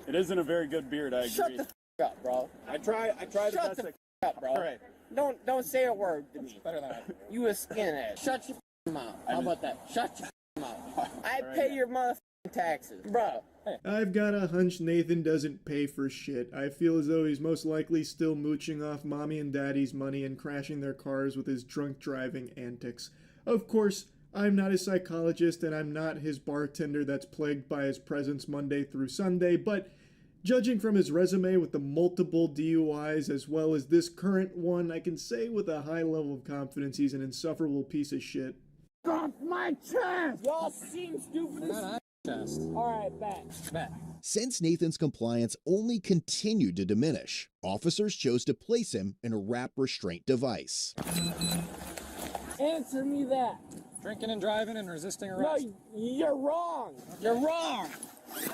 It isn't a very good beard, I agree. Shut the f up, bro. I try the best Shut the f up, bro. All right. Don't say a word to me. Better than that. You a skinhead. Shut your mouth. How about that? Shut your mouth. I pay your motherfucking taxes, bro. I've got a hunch Nathan doesn't pay for shit. I feel as though he's most likely still mooching off mommy and daddy's money and crashing their cars with his drunk driving antics. Of course, I'm not a psychologist and I'm not his bartender that's plagued by his presence Monday through Sunday, but judging from his resume with the multiple DUIs as well as this current one, I can say with a high level of confidence he's an insufferable piece of shit. Off my chest! Y'all seem stupid as Chest. Alright, back. Since Nathan's compliance only continued to diminish, officers chose to place him in a wrap restraint device. Answer me that. Drinking and driving and resisting arrest. No, you're wrong. You're wrong.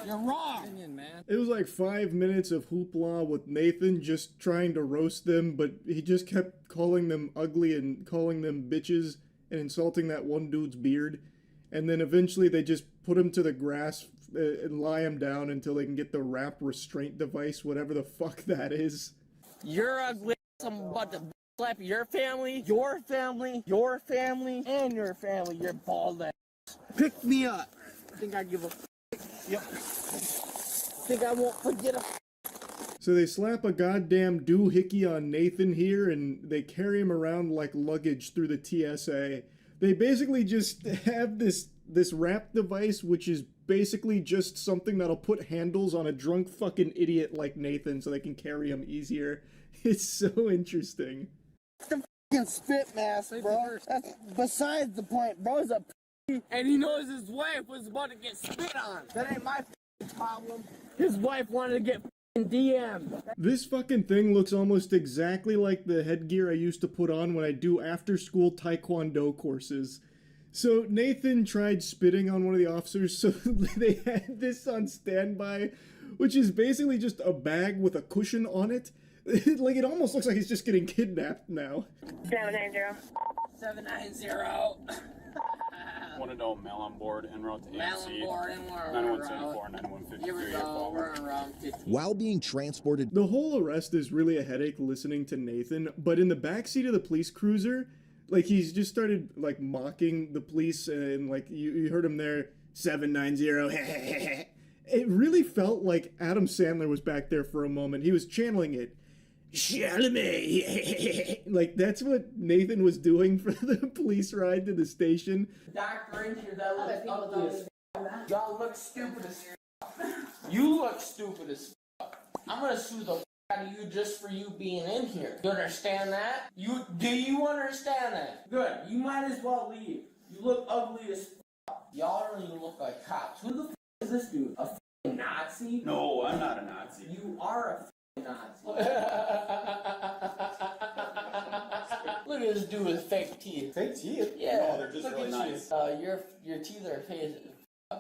You're wrong. Opinion, man. It was like 5 minutes of hoopla with Nathan just trying to roast them, but he just kept calling them ugly and calling them bitches and insulting that one dude's beard. And then eventually they just put him to the grass and lie him down until they can get the wrap restraint device, whatever the fuck that is. You're ugly. I'm about to slap your family, your family, your family, and your family. You're bald ass. Pick me up. Think I give a Yep. Think I won't forget a So they slap a goddamn doohickey on Nathan here and they carry him around like luggage through the TSA. They basically just have this wrap device, which is basically just something that'll put handles on a drunk fucking idiot like Nathan so they can carry him easier. It's so interesting. the fucking spit mask, bro. That's besides the point. Bro's a p***, and he knows his wife was about to get spit on. That ain't my problem. His wife wanted to get DM. This fucking thing looks almost exactly like the headgear I used to put on when I do after-school taekwondo courses. So Nathan tried spitting on one of the officers, so they had this on standby, which is basically just a bag with a cushion on it. Like, it almost looks like he's just getting kidnapped now. 790. 790. Want to know mail on board en route to Mail AMC. on board en route. 9174, 9153. Here we go. While being transported, the whole arrest is really a headache listening to Nathan, but in the backseat of the police cruiser, like he's just started like mocking the police and like you heard him there, 790. It really felt like Adam Sandler was back there for a moment. He was channeling it. Chalamet. Like that's what Nathan was doing for the police ride to the station. Doctor in here that looks ugly as f***. Y'all look stupid as f***. You look stupid as f***. I'm gonna sue the f*** out of you just for you being in here. You understand that? Do you understand that? Good. You might as well leave. You look ugly as f***. Y'all don't even look like cops. Who the f*** is this dude? A f***ing Nazi? No, I'm not a Nazi. You are a f***ing Nazi. Look at this dude with fake teeth. Fake teeth? Yeah. No, they're just look really at nice. You. Your teeth are fake,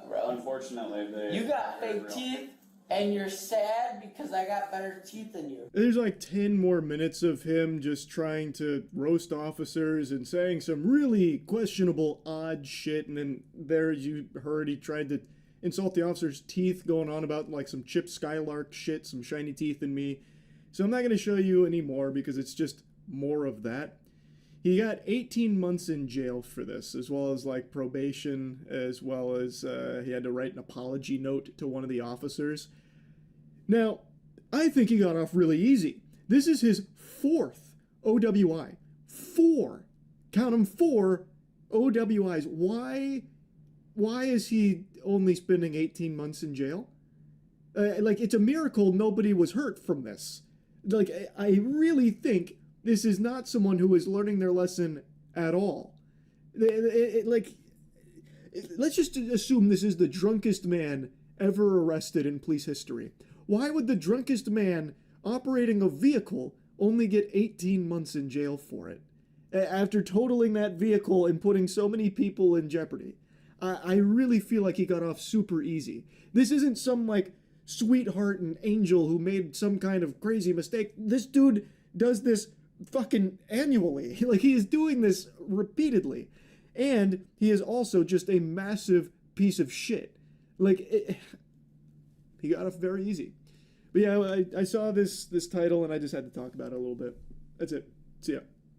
bro. Unfortunately, You got fake teeth, and you're sad because I got better teeth than you. There's like 10 more minutes of him just trying to roast officers and saying some really questionable, odd shit. And then there you heard he tried to insult the officer's teeth, going on about like some Chip Skylark shit, some shiny teeth in me. So I'm not going to show you any more because it's just more of that. He got 18 months in jail for this, as well as like probation, as well as he had to write an apology note to one of the officers. Now, I think he got off really easy. This is his 4th OWI. 4. Count them, 4 OWIs. Why is he only spending 18 months in jail? Like, it's a miracle nobody was hurt from this. Like, I really think this is not someone who is learning their lesson at all. Like, let's just assume this is the drunkest man ever arrested in police history. Why would the drunkest man operating a vehicle only get 18 months in jail for it? After totaling that vehicle and putting so many people in jeopardy. I really feel like he got off super easy. This isn't some, like, sweetheart and angel who made some kind of crazy mistake. This dude does this fucking annually. Like, he is doing this repeatedly. And he is also just a massive piece of shit. Like, he got off very easy. But yeah, I saw this title and I just had to talk about it a little bit. That's it. See ya.